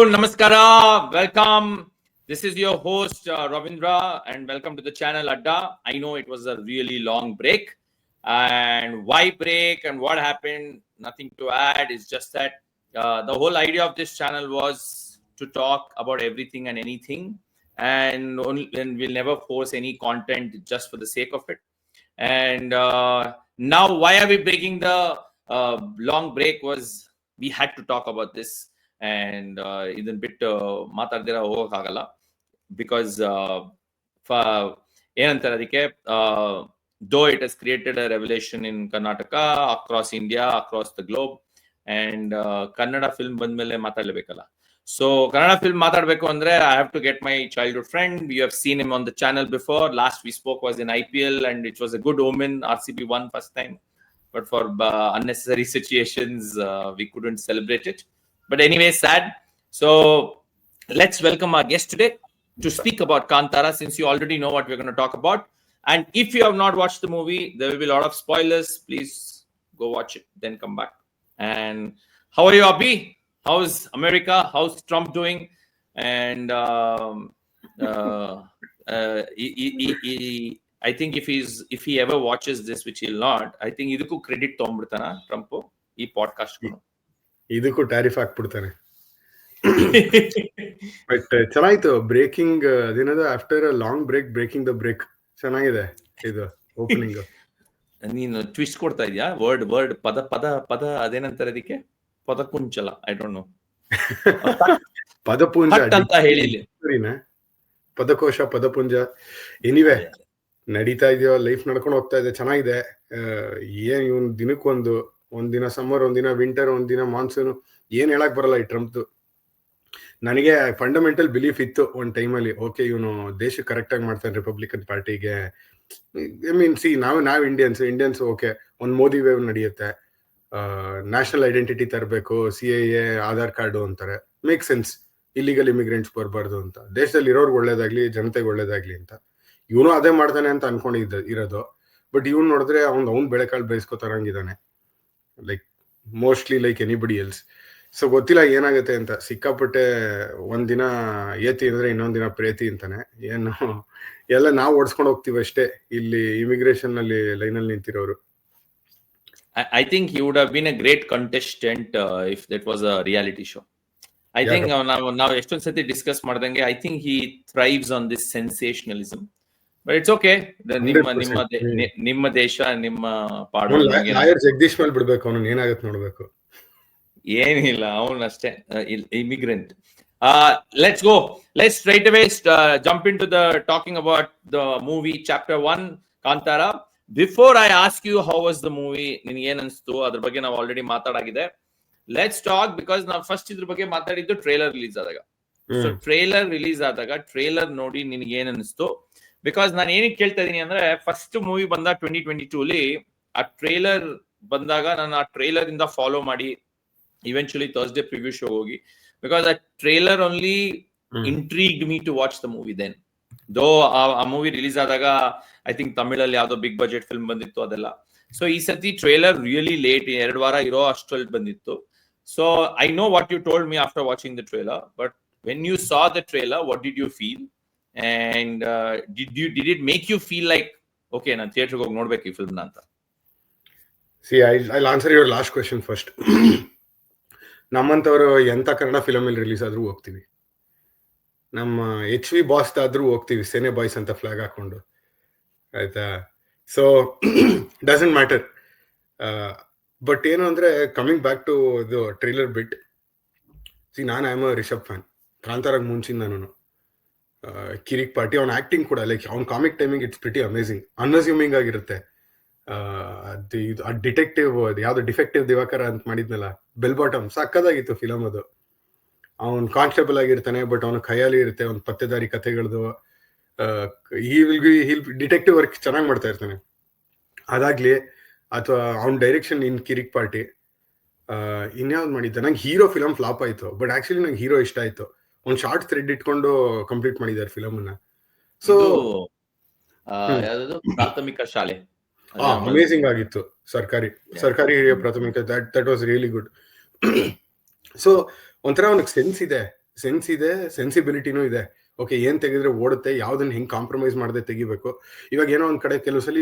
Namaskara, welcome. This is your host Ravindra, and welcome to the channel Adda. I know it was a really long break, and why break and what happened, nothing to add. It's just that the whole idea of this channel was to talk about everything and anything, and we'll never force any content just for the sake of it. And now, why are we breaking the long break? Was we had to talk about this, and ಇದನ್ನ ಬಿಟ್ಟು ಮಾತಾಡ್ದಿರ ಹೋಗೋಕ್ಕಾಗಲ್ಲ. Because ಏನಂತಾರೆ ಅದಕ್ಕೆ, though it has created a revelation in Karnataka, across India, across the globe, and Kannada film ಬಂದ್ಮೇಲೆ ಮಾತಾಡ್ಲೇಬೇಕಲ್ಲ. So Kannada film ಮಾತಾಡಬೇಕು ಅಂದ್ರೆ I have to get my childhood friend. You have seen him on the channel before. Last we spoke was in IPL, and it was a good omen. RCB won first time, but for unnecessary situations we couldn't celebrate it. But anyway, sad. So let's welcome our guest today to speak about Kantara, since you already know what we're going to talk about. And if you have not watched the movie, there will be a lot of spoilers. Please go watch it, then come back. And how are you, Abhi? How's America? How's Trump doing? And I think if he ever watches this, which he'll not, I think idukku credit ತೊಗೊಂಡ್ಬಿಡ್ತಾನ Trump ಈ podcast ಇದಕ್ಕೂ tariff ಹಾಕ್ಬಿಡ್ತಾನೆ. But ಚೆನ್ನಾಯ್ತು. Breaking ಅದೇನದು after a long breaking the break ಚೆನ್ನಾಗಿದೆ ಇದು opening. ನೀನು twist ಕೊಡ್ತಾ ಇದೀಯಾ? ವರ್ಡ್ ಪದ ಅದೇನಂತಾರೆ ಅದಕ್ಕೆ? ಪದಕುಂಚಲ, ಐ ಡೋಂಟ್ ನೋ. ಪದಪುಂಜ ಅಂತ ಹೇಳಿ, ಪದಕೋಶ, ಪದಪುಂಜ. ಎನಿವೆ, ನಡೀತಾ ಇದೆಯೋ, ಲೈಫ್ ನಡ್ಕೊಂಡು ಹೋಗ್ತಾ ಇದೆ, ಚೆನ್ನಾಗಿದೆ. ಏನ್ ಇವನ್ ದಿನಕ್ಕೊಂದು, ಒಂದಿನ ಸಮ್ಮರ್, ಒಂದಿನ ವಿಂಟರ್, ಒಂದಿನ ಮಾನ್ಸೂನ್, ಏನ್ ಹೇಳಕ್ ಬರಲ್ಲ ಈ ಟ್ರಂಪ್ದು. ನನಗೆ ಫಂಡಮೆಂಟಲ್ ಬಿಲೀಫ್ ಇತ್ತು ಒಂದ್ ಟೈಮಲ್ಲಿ, ಓಕೆ ಇವನು ದೇಶ ಕರೆಕ್ಟ್ ಆಗಿ ಮಾಡ್ತಾನೆ ರಿಪಬ್ಲಿಕನ್ ಪಾರ್ಟಿಗೆ. ಐ ಮೀನ್ ಸಿ ನಾವ್ ಇಂಡಿಯನ್ಸ್ ಓಕೆ, ಒಂದ್ ಮೋದಿ ವೇವ್ ನಡೆಯುತ್ತೆ, ನ್ಯಾಷನಲ್ ಐಡೆಂಟಿಟಿ ತರಬೇಕು, CAA ಆಧಾರ್ ಕಾರ್ಡು ಅಂತಾರೆ, ಮೇಕ್ ಸೆನ್ಸ್. ಇಲ್ಲಿಗಲ್ ಇಮಿಗ್ರೆಂಟ್ಸ್ ಬರಬಾರ್ದು ಅಂತ, ದೇಶದಲ್ಲಿ ಇರೋರ್ಗೆ ಒಳ್ಳೇದಾಗ್ಲಿ, ಜನತೆಗೆ ಒಳ್ಳೇದಾಗ್ಲಿ ಅಂತ. ಇವನು ಅದೇ ಮಾಡ್ತಾನೆ ಅಂತ ಇರೋದು. ಬಟ್ ಇವ್ನು ನೋಡಿದ್ರೆ ಅವ್ನ್ ಬೆಳೆಕಾಳು ಬೇಯಿಸ್ಕೊತಾರಂಗಿದ್ದಾನೆ, like mostly like anybody else. So ಗೊತ್ತಿಲ್ಲ ಏನಾಗುತ್ತೆ ಅಂತ. ಸಿಕ್ಕಾಪಟ್ಟೆ ಒಂದಿನ ಏತಿ ಅಂದ್ರೆ ಇನ್ನೊಂದಿನ ಪ್ರೇತಿ ಅಂತಾನೆ. ಏನು ಎಲ್ಲ ನಾವು ಓಡಿಸ್ಕೊಂಡು ಹೋಗ್ತೀವಿ ಅಷ್ಟೇ ಇಲ್ಲಿ ಇಮಿಗ್ರೇಷನ್ ನಲ್ಲಿ ಲೈನಲ್ಲಿ ನಿಂತಿರೋರು. I think he would have been a great contestant if that was a reality show. I think ನಾವು ಎಷ್ಟೊಂದು ಸತಿ ಡಿಸ್ಕಸ್ ಮಾಡ್ದಂಗೆ, I think he thrives on this sensationalism. But it's okay. ನಿಮ್ಮ ದೇಶ, ನಿಮ್ಮ ಪಾಡು. ಜಗದೀಶ್ ಮೇಲೆ ಬಿಡ್ಬೇಕು, ಅವನು ಏನಾಗುತ್ತೆ ನೋಡ್ಬೇಕು. ಏನಿಲ್ಲ, ಅವನು ಅಷ್ಟೇ immigrant. Let's go. Let's straight away jump into the talking about the movie chapter 1 Kantara. Before I ask you how was the movie, ನಿನಗೆ ಏನ್ ಅನ್ಸ್ತು, ಅದ್ರ ಬಗ್ಗೆ ನಾವು ಆಲ್ರೆಡಿ ಮಾತಾಡಾಗಿದೆ. ಲೆಟ್ಸ್ ಟಾಕ್, ಬಿಕಾಸ್ ನಾವು ಫಸ್ಟ್ ಇದ್ರ ಬಗ್ಗೆ ಮಾತಾಡಿದ್ದು ಟ್ರೇಲರ್ ರಿಲೀಸ್ ಆದಾಗ. ಸೊ ಟ್ರೇಲರ್ ರಿಲೀಸ್ ಆದಾಗ ಟ್ರೇಲರ್ ನೋಡಿ ನಿನಗೆ ಏನ್ ಅನಿಸ್ತು? ಬಿಕಾಸ್ ನಾನು ಏನಕ್ಕೆ ಕೇಳ್ತಾ ಇದೀನಿ ಅಂದ್ರೆ, ಫಸ್ಟ್ ಮೂವಿ ಬಂದ 2022 ಆ ಟ್ರೇಲರ್ ಬಂದಾಗ ನಾನು ಆ ಟ್ರೇಲರ್ ಇಂದ ಫಾಲೋ ಮಾಡಿ eventually Thursday preview show ಹೋಗಿ, because that trailer only intrigued me to watch the movie then. Though ಆ ಮೂವಿ ರಿಲೀಸ್ ಆದಾಗ ಐ ಥಿಂಕ್ ತಮಿಳಲ್ಲಿ ಯಾವ್ದೋ ಬಿಗ್ ಬಜೆಟ್ ಫಿಲ್ಮ್ ಬಂದಿತ್ತು ಅದೆಲ್ಲ. ಸೊ ಈ ಸತಿ ಟ್ರೇಲರ್ ರಿಯಲಿ ಲೇಟ್, 2 ವಾರ ಇರೋ ಅಷ್ಟರಲ್ಲಿ ಬಂದಿತ್ತು. So I know what you told me after watching the trailer, but when you saw the trailer, what did you feel? And did it make you feel like okay, ನಾನು ಥಿಯೇಟರ್ಗೆ ಹೋಗಿ ನೋಡ್ಬೇಕು ಈ ಫಿಲ್ಮ್ನ ಅಂತ? See, I'll answer your last question first. ನಮ್ಮಂತವ್ರು ಎಂತ Kannada film ಅಲ್ಲಿ release ಆದ್ರೂ ಹೋಗ್ತೀವಿ. ನಮ್ಮ HV ಬಾಸ್ ಆದ್ರೂ ಹೋಗ್ತೀವಿ, ಸೇನೆ ಬಾಯ್ಸ್ ಅಂತ ಫ್ಲಾಗ್ ಹಾಕೊಂಡು, ಆಯ್ತಾ? So doesn't matter. ಬಟ್ ಏನು ಅಂದ್ರೆ, coming back to the trailer bit, ನಾನು I am a Rishab fan. ಕಾಂತಾರಾಗ್ ಮುಂಚಿಂದ ನಾನು ಕಿರಿಕ್ ಪಾರ್ಟಿ, ಅವ್ನ ಆಕ್ಟಿಂಗ್ ಕೂಡ, ಲೈಕ್ ಅವ್ನ comic timing it's pretty amazing, unassuming ಆಗಿರುತ್ತೆ. ಡಿಟೆಕ್ಟಿವ್ ಯಾವ್ದು ಡಿಫೆಕ್ಟಿವ್ ದಿವಾಕರ ಅಂತ ಮಾಡಿದ್ನಲ್ಲ, ಬೆಲ್ ಬಾಟಮ್, ಸಕ್ಕದಾಗಿತ್ತು ಫಿಲಮ್ ಅದು. ಅವನ್ ಕಾನ್ಸ್ಟೇಬಲ್ ಆಗಿರ್ತಾನೆ, ಬಟ್ ಅವನ ಕೈಯಲ್ಲಿ ಇರುತ್ತೆ ಒಂದು ಪತ್ತೆದಾರಿ ಕಥೆಗಳದು. ಡಿಟೆಕ್ಟಿವ್ ವರ್ಕ್ ಚೆನ್ನಾಗಿ ಮಾಡ್ತಾ ಇರ್ತಾನೆ. ಅದಾಗ್ಲಿ, ಅಥವಾ ಅವ್ನ ಡೈರೆಕ್ಷನ್ ಇನ್ ಕಿರಿಕ್ ಪಾರ್ಟಿ. ಇನ್ಯಾವ್ದು ಮಾಡಿದ್ದ, ನಂಗೆ ಹೀರೋ ಫಿಲಮ್ ಫ್ಲಾಪ್ ಆಯ್ತು, ಬಟ್ ಆಕ್ಚುಲಿ ನಂಗೆ ಹೀರೋ ಇಷ್ಟ ಆಯ್ತು. ಒಂದ್ ಶಾರ್ಟ್ ಥ್ರೆಡ್ ಇಟ್ಕೊಂಡು ಕಂಪ್ಲೀಟ್ ಮಾಡಿದ್ದಾರೆ ಫಿಲಮ್ ಅನ್ನ. ಸೊ ಪ್ರಾಥಮಿಕ ಶಾಲೆ ಅಮೇಸಿಂಗ್ ಆಗಿತ್ತು. ಸರ್ಕಾರಿ ಹಿರಿಯ ಪ್ರಾಥಮಿಕ, that was really good. So ಒಂಥರ ಅವನಿಗೆ ಸೆನ್ಸ್ ಇದೆ, ಸೆನ್ಸ್ ಇದೆ, ಸೆನ್ಸಿಬಿಲಿಟಿನೂ ಇದೆ. ಓಕೆ, ಏನ್ ತೆಗೆದ್ರೆ ಓಡುತ್ತೆ, ಯಾವ್ದನ್ನ ಹೆಂಗ್ ಕಾಂಪ್ರಮೈಸ್ ಮಾಡದೆ ತೆಗಿಬೇಕು. ಇವಾಗ ಏನೋ ಒಂದ್ ಕಡೆ ಕೆಲವು ಸಲ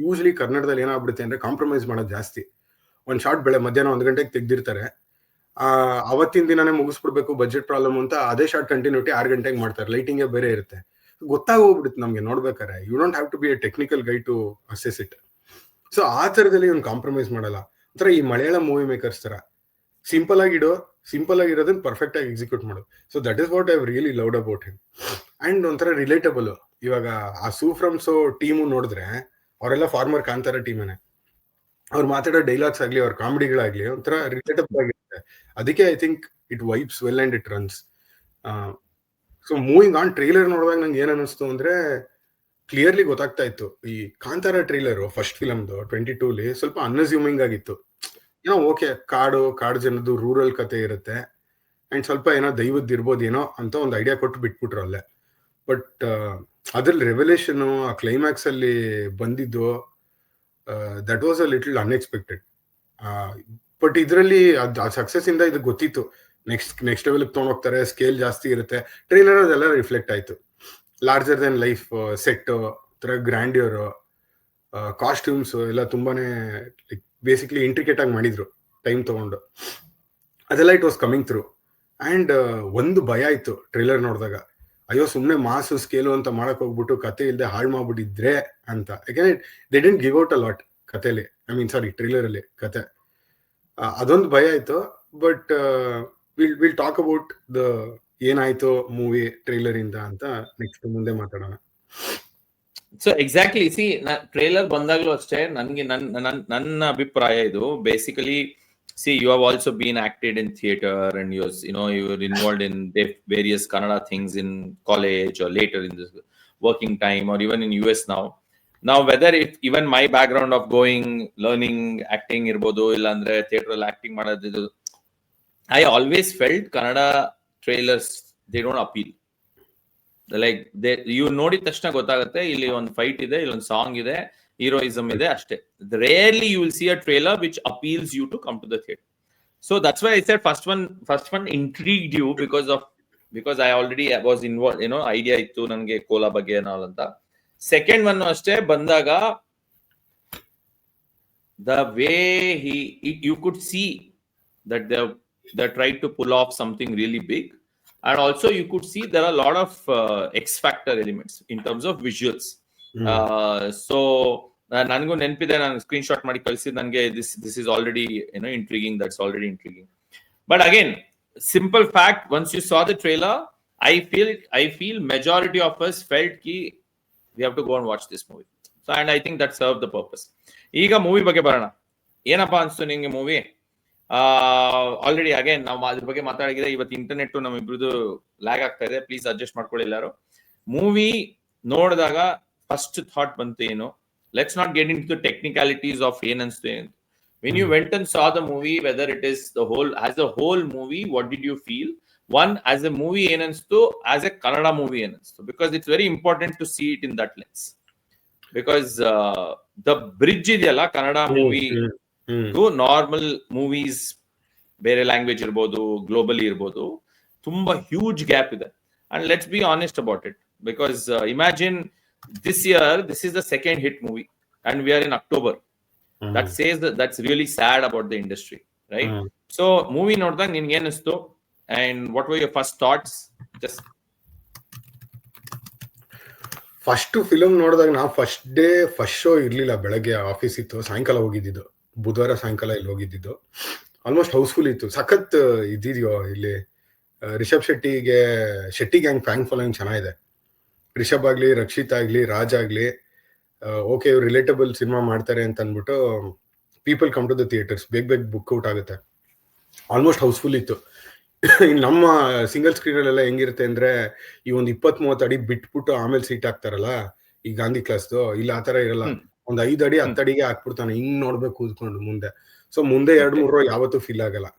ಯೂಶಲಿ ಕನ್ನಡದಲ್ಲಿ ಏನಾಗ್ಬಿಡುತ್ತೆ ಅಂದ್ರೆ ಕಾಂಪ್ರಮೈಸ್ ಮಾಡೋದು ಜಾಸ್ತಿ. ಒಂದ್ ಶಾರ್ಟ್ ಮಧ್ಯಾಹ್ನ 1 ಗಂಟೆಗೆ ತೆಗ್ದಿರ್ತಾರೆ, ಅವತ್ತಿನ ದಿನಾನೇ ಮುಗಿಸ್ಬಿಡ್ಬೇಕು, ಬಜೆಟ್ ಪ್ರಾಬ್ಲಮ್ ಅಂತ ಅದೇ ಶಾರ್ಟ್ ಕಂಟಿನ್ಯೂಟಿ 6 ಗಂಟೆಗೆ ಮಾಡ್ತಾರೆ, ಲೈಟಿಂಗೇ ಬೇರೆ ಇರುತ್ತೆ. ಗೊತ್ತಾಗೋಗ್ಬಿಡುತ್ತೆ ನಮ್ಗೆ ನೋಡ್ಬೇಕಾರೆ. You don't have to be a technical guy to assess it. So ಆ ತರದಲ್ಲಿ ಇವ್ನು ಕಾಂಪ್ರಮೈಸ್ ಮಾಡಲ್ಲ. ಒಂಥರ ಈ ಮಲಯಾಳಂ ಮೂವಿ ಮೇಕರ್ಸ್ ತರ ಸಿಂಪಲ್ ಆಗಿರೋದನ್ನ ಪರ್ಫೆಕ್ಟ್ ಆಗಿ ಎಕ್ಸಿಕ್ಯೂಟ್ ಮಾಡೋದು. So that is what I really loved about him. And ಒಂಥರ ರಿಲೇಟಬಲ್. ಇವಾಗ ಆ ಸೂ ಫ್ರಮ್ ಸೋ ಟೀಮು ನೋಡಿದ್ರೆ ಅವರೆಲ್ಲ ಫಾರ್ಮರ್ ಕಾಂತಾರ ಟೀಮೇನೆ. ಅವ್ರು ಮಾತಾಡೋ ಡೈಲಾಗ್ಸ್ ಆಗ್ಲಿ, ಅವ್ರ ಕಾಮಿಡಿಗಳಾಗ್ಲಿ ಒಂಥರ ರಿಲೇಟಬಲ್ ಆಗಿರುತ್ತೆ. ಅದಕ್ಕೆ I think it vibes well and it runs. So moving on, trailer ನೋಡಿದಾಗ ನಂಗೆ ಏನ್ ಅನಿಸ್ತು ಅಂದ್ರೆ ಕ್ಲಿಯರ್ಲಿ ಗೊತ್ತಾಗ್ತಾ ಇತ್ತು ಈ ಕಾಂತಾರ ಟ್ರೈಲರ್ ಫಸ್ಟ್ ಫಿಲಮ್ದು 22 ಸ್ವಲ್ಪ ಅನ್ಅಸ್ಯೂಮಿಂಗ್ ಆಗಿತ್ತು. ಏನೋ ಓಕೆ, ಕಾಡು ಜನದ್ದು ರೂರಲ್ ಕತೆ ಇರುತ್ತೆ ಅಂಡ್ ಸ್ವಲ್ಪ ಏನೋ ದೈವದ್ದು ಇರ್ಬೋದೇನೋ ಅಂತ ಒಂದು ಐಡಿಯಾ ಕೊಟ್ಟು ಬಿಟ್ಬಿಟ್ರು ಅಲ್ಲೇ. ಬಟ್ ಅದ್ರಲ್ಲಿ ರೆವಲ್ಯೂಷನ್, ಆ ಕ್ಲೈಮ್ಯಾಕ್ಸ್ ಅಲ್ಲಿ ಬಂದಿದ್ದು that was a little unexpected. But ಇದರಲ್ಲಿ ಆ ಸಕ್ಸಸ್ ಇಂದ ಇದು ಗೊತ್ತಿತ್ತು, ನೆಕ್ಸ್ಟ್ ಲೆವೆಲ್ ತೊಗೊಂಡೋಗ್ತಾರೆ, ಸ್ಕೇಲ್ ಜಾಸ್ತಿ ಇರುತ್ತೆ. ಟ್ರೈಲರ್ ಅದೆಲ್ಲ ರಿಫ್ಲೆಕ್ಟ್ ಆಯ್ತು. Larger then life set, grandeur, costumes ಎಲ್ಲ ತುಂಬಾನೇ ಬೇಸಿಕ್ಲಿ ಇಂಟ್ರಿಕೇಟ್ ಆಗಿ ಮಾಡಿದ್ರು ಟೈಮ್ ತಗೊಂಡು. ಅದೆಲ್ಲ it was coming through. And ಒಂದು ಭಯ ಇತ್ತು ಟ್ರೈಲರ್ ನೋಡಿದಾಗ, ಅಯ್ಯೋ ಸುಮ್ಮನೆ ಮಾಸು ಸ್ಕೇಲು ಅಂತ ಮಾಡಕ್ ಹೋಗ್ಬಿಟ್ಟು ಕತೆ ಇಲ್ಲದೆ ಹಾಳು ಮಾಡ್ಬಿಟ್ಟಿದ್ರೆ ಅಂತ. ಯಾಕೆಂದ್ರೆ they didn't give out a lot ಕತೆಲಿ, ಟ್ರೈಲರ್ ಅಲ್ಲಿ ಕತೆ. ಅದೊಂದು ಭಯ ಆಯ್ತು. But will talk about the ಏನಾಯ್ತು ಮೂವಿ ಟ್ರೈಲರ್ ಇಂದ ಅಂತ ನೆಕ್ಸ್ಟ್ ಮುಂದೆ ಮಾತಾಡೋಣ. ಸೊ ಎಕ್ಸಾಕ್ಟ್ಲಿ, ಸಿ ಟ್ರೈಲರ್ ಬಂದಾಗ್ಲೂ ಅಷ್ಟೇ ನನಗೆ ನನ್ನ ಅಭಿಪ್ರಾಯ ಇದು. Basically, see, you have also been acted in theater and you're involved in various Kannada things in college or later in this working time or even in US now whether if even my background of learning acting irbodu illa andre theater acting madadidu, I always felt Kannada trailers, they don't appeal. Like you ನೋಡಿದ ತಕ್ಷಣ ಗೊತ್ತಾಗುತ್ತೆ ಇಲ್ಲಿ ಒಂದು fight ಇದೆ, ಇಲ್ಲಿ ಒಂದು song ಇದೆ, heroism ಇದೆ ಅಷ್ಟೇ. Rarely you will see a trailer which appeals you to come to the theater. So that's why I said first one intrigued you because I already was involved, idea ittu ನನಗೆ Cola ಬಗ್ಗೆ and ಅಂತ. Second one ಅಷ್ಟೇ ಬಂದಾಗ the way you could see that they tried to pull off something really big, and also you could see there are a lot of X factor elements in terms of visuals. So ನನಗೂ ನೆನಪಿದೆ, ನಾನು screen shot ಮಾಡಿ ಕಳಿಸಿದ್ ನನಗೆ this is already intriguing, that's already intriguing. But again, simple fact, once you saw the trailer, I feel majority of us felt ki we have to go and watch this movie. So and I think that served the purpose. ಈಗ movie ಬಗ್ಗೆ ಬರೋಣ. ಏನಪ್ಪಾ ಅನ್ಸ್ತು ನಿಂಗೆ movie? Already again ನಾವು ಅದ್ರ ಬಗ್ಗೆ ಮಾತಾಡಿದ್ರೆ ಇವತ್ತು ಇಂಟರ್ನೆಟ್ ನಮ್ಮಿಬ್ರದ್ದು ಲ್ಯಾಗ್ ಆಗ್ತಾ ಇದೆ, ಪ್ಲೀಸ್ ಅಡ್ಜಸ್ಟ್ ಮಾಡ್ಕೊಳ್ಳಿ ಎಲ್ಲಾರು. ಮೂವಿ ನೋಡಿದಾಗ ಫಸ್ಟ್ ಥಾಟ್ ಬಂತು ಏನು? Let's not get into the technicalities of ಏನನ್ಸ್ತು. When you went and saw the movie, whether it is as a whole movie, what did you feel? One, as a movie ಏನನ್ಸ್ತು, as a Kannada movie ಏನನ್ಸ್ತು? Because it's very important to see it in that lens. Because the bridge ಇದೆಯಲ್ಲ Kannada movie to normal movies, ಬೇರೆ language ಇರ್ಬೋದು, globally ಇರ್ಬೋದು, ತುಂಬಾ huge gap ಇದೆ. And let's be honest about it, because imagine this year, this is the second hit movie and we are in October. That says that's really sad about the industry, right? So movie ನೋಡಿದಾಗ ನಿನ್ಗೆ ಏನಿಸ್ತು and what were your first thoughts? Just first film ನೋಡಿದಾಗ ನಾವು first show ಇರ್ಲಿಲ್ಲ, ಬೆಳಗ್ಗೆ office ಇತ್ತು, ಸಾಯಂಕಾಲ ಹೋಗಿದ್ದು, ಬುಧವಾರ ಸಾಯಂಕಾಲ ಇಲ್ಲಿ ಹೋಗಿದ್ದು. ಆಲ್ಮೋಸ್ಟ್ ಹೌಸ್ಫುಲ್ ಇತ್ತು, ಸಖತ್ ಇದ್ದಿದ್ಯೋ ಇಲ್ಲಿ. Rishab Shetty gang fan following ಚೆನ್ನಾಗಿದೆ. ರಿಷಬ್ ಆಗ್ಲಿ, ರಕ್ಷಿತ್ ಆಗ್ಲಿ, ರಾಜ್ ಆಗ್ಲಿ, ಓಕೆ ಇವ್ರು ರಿಲೇಟಬಲ್ ಸಿನಿಮಾ ಮಾಡ್ತಾರೆ ಅಂತ ಅಂದ್ಬಿಟ್ಟು people come to the theatres, ಬೇಗ ಬುಕ್ ಔಟ್ ಆಗುತ್ತೆ. ಆಲ್ಮೋಸ್ಟ್ ಹೌಸ್ಫುಲ್ ಇತ್ತು. ನಮ್ಮ ಸಿಂಗಲ್ ಸ್ಕ್ರೀನಲ್ಲೆಲ್ಲ ಹೆಂಗಿರುತ್ತೆ ಅಂದ್ರೆ, ಈ ಒಂದು 20-30 ಅಡಿ ಬಿಟ್ಬಿಟ್ಟು ಆಮೇಲೆ ಸೀಟ್ ಹಾಕ್ತಾರಲ್ಲ, ಈ ಗಾಂಧಿ ಕ್ಲಾಸ್ದು, ಇಲ್ಲ ಆತರ ಇರಲ್ಲ. ಒಂದ್ 5 ಅಡಿ 10 ಅಡಿಗೆ ಹಾಕ್ಬಿಡ್ತಾನೆ, ಹಿಂಗ್ ನೋಡ್ಬೇಕು ಕೂತ್ಕೊಂಡು ಮುಂದೆ. ಸೊ ಮುಂದೆ 2-3 ರೋ ಯಾವತ್ತೂ ಫಿಲ್ ಆಗಲ್ಲ.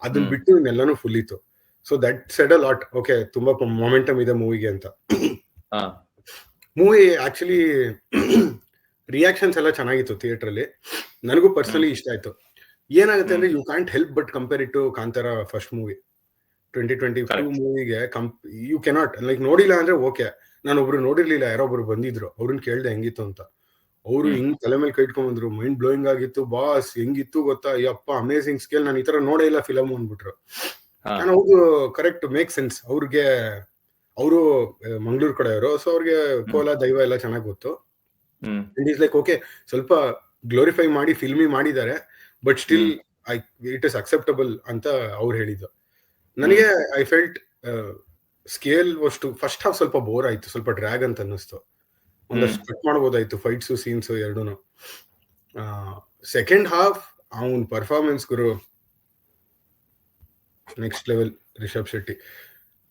ಅದನ್ನ ಬಿಟ್ಟು ಇನ್ನೆಲ್ಲಾನು ಫುಲ್ ಇತ್ತು. So that shed a lot. Okay, ತುಂಬಾ ಮೊಮೆಂಟಮ್ ಇದೆ ಮೂವಿಗೆ ಅಂತ. ಮೂವಿ ಆಕ್ಚುಲಿ ರಿಯಾಕ್ಷನ್ಸ್ ಎಲ್ಲ ಚೆನ್ನಾಗಿತ್ತು ಥಿಯೇಟರ್ ಅಲ್ಲಿ. ನನಗೂ ಪರ್ಸನಲಿ ಇಷ್ಟ ಆಯ್ತು. ಏನಾಗುತ್ತೆ ಅಂದ್ರೆ, you can't help but compare it to Kantara first movie. 2022 ಮೂವಿಗೆ ಯು ಕೆನಾಟ್ ಲೈಕ್ ನೋಡಿಲ್ಲ ಅಂದ್ರೆ ಓಕೆ, ನಾನು ಒಬ್ರು ನೋಡಿರ್ಲಿಲ್ಲ, ಯಾರೊಬ್ರು ಬಂದಿದ್ರು, ಅವ್ರನ್ನ ಕೇಳ್ದೆ ಹೆಂಗಿತ್ತು ಅಂತ. ಅವರು ಹಿಂಗ್ ತಲೆ ಮೇಲೆ ಕೈ ಇಟ್ಕೊಂಡ್ಬಂದ್ರು, ಮೈಂಡ್ ಬ್ಲೋಯಿಂಗ್ ಆಗಿತ್ತು ಬಾಸ್, ಹೆಂಗಿತ್ತು ಗೊತ್ತಾ, ಯಪ್ಪ ಅಮೇಸಿಂಗ್ ಸ್ಕೇಲ್, ನಾನು ಈ ತರ ನೋಡೇ ಇಲ್ಲ ಫಿಲಮ್ ಅಂದ್ಬಿಟ್ರು. ನಾನು ಹೌದು ಕರೆಕ್ಟ್, ಮೇಕ್ ಸೆನ್ಸ್. ಅವ್ರಿಗೆ ಅವರು ಮಂಗಳೂರು ಕಡೆಯವರು, ಸೊ ಅವ್ರಿಗೆ ಕೋಲ ದೈವ ಎಲ್ಲ ಚೆನ್ನಾಗಿ ಗೊತ್ತು. ಅಂಡ್ ಈಸ್ ಲೈಕ್ ಓಕೆ, ಸ್ವಲ್ಪ ಗ್ಲೋರಿಫೈ ಮಾಡಿ ಫಿಲ್ಮಿ ಮಾಡಿದ್ದಾರೆ, but still it is acceptable ಅಂತ ಅವ್ರು ಹೇಳಿದ್ದು. ನನಗೆ ಐ ಫೆಲ್ಟ್ ಸ್ಕೇಲ್ ಅಷ್ಟು ಫಸ್ಟ್ ಹಾಫ್ ಸ್ವಲ್ಪ ಬೋರ್ ಆಯ್ತು, ಸ್ವಲ್ಪ ಡ್ರ್ಯಾಗ್ ಅಂತ ಅನ್ನಿಸ್ತು. ಒಂದಷ್ಟು ಕಟ್ ಮಾಡ್ಬೋದಾಯ್ತು ಫೈಟ್ಸು ಸೀನ್ಸು ಎರಡೂನು. ಸೆಕೆಂಡ್ ಹಾಫ್ ಅವನ್ ಪರ್ಫಾರ್ಮೆನ್ಸ್ ಗುರು next level. Rishab Shetty,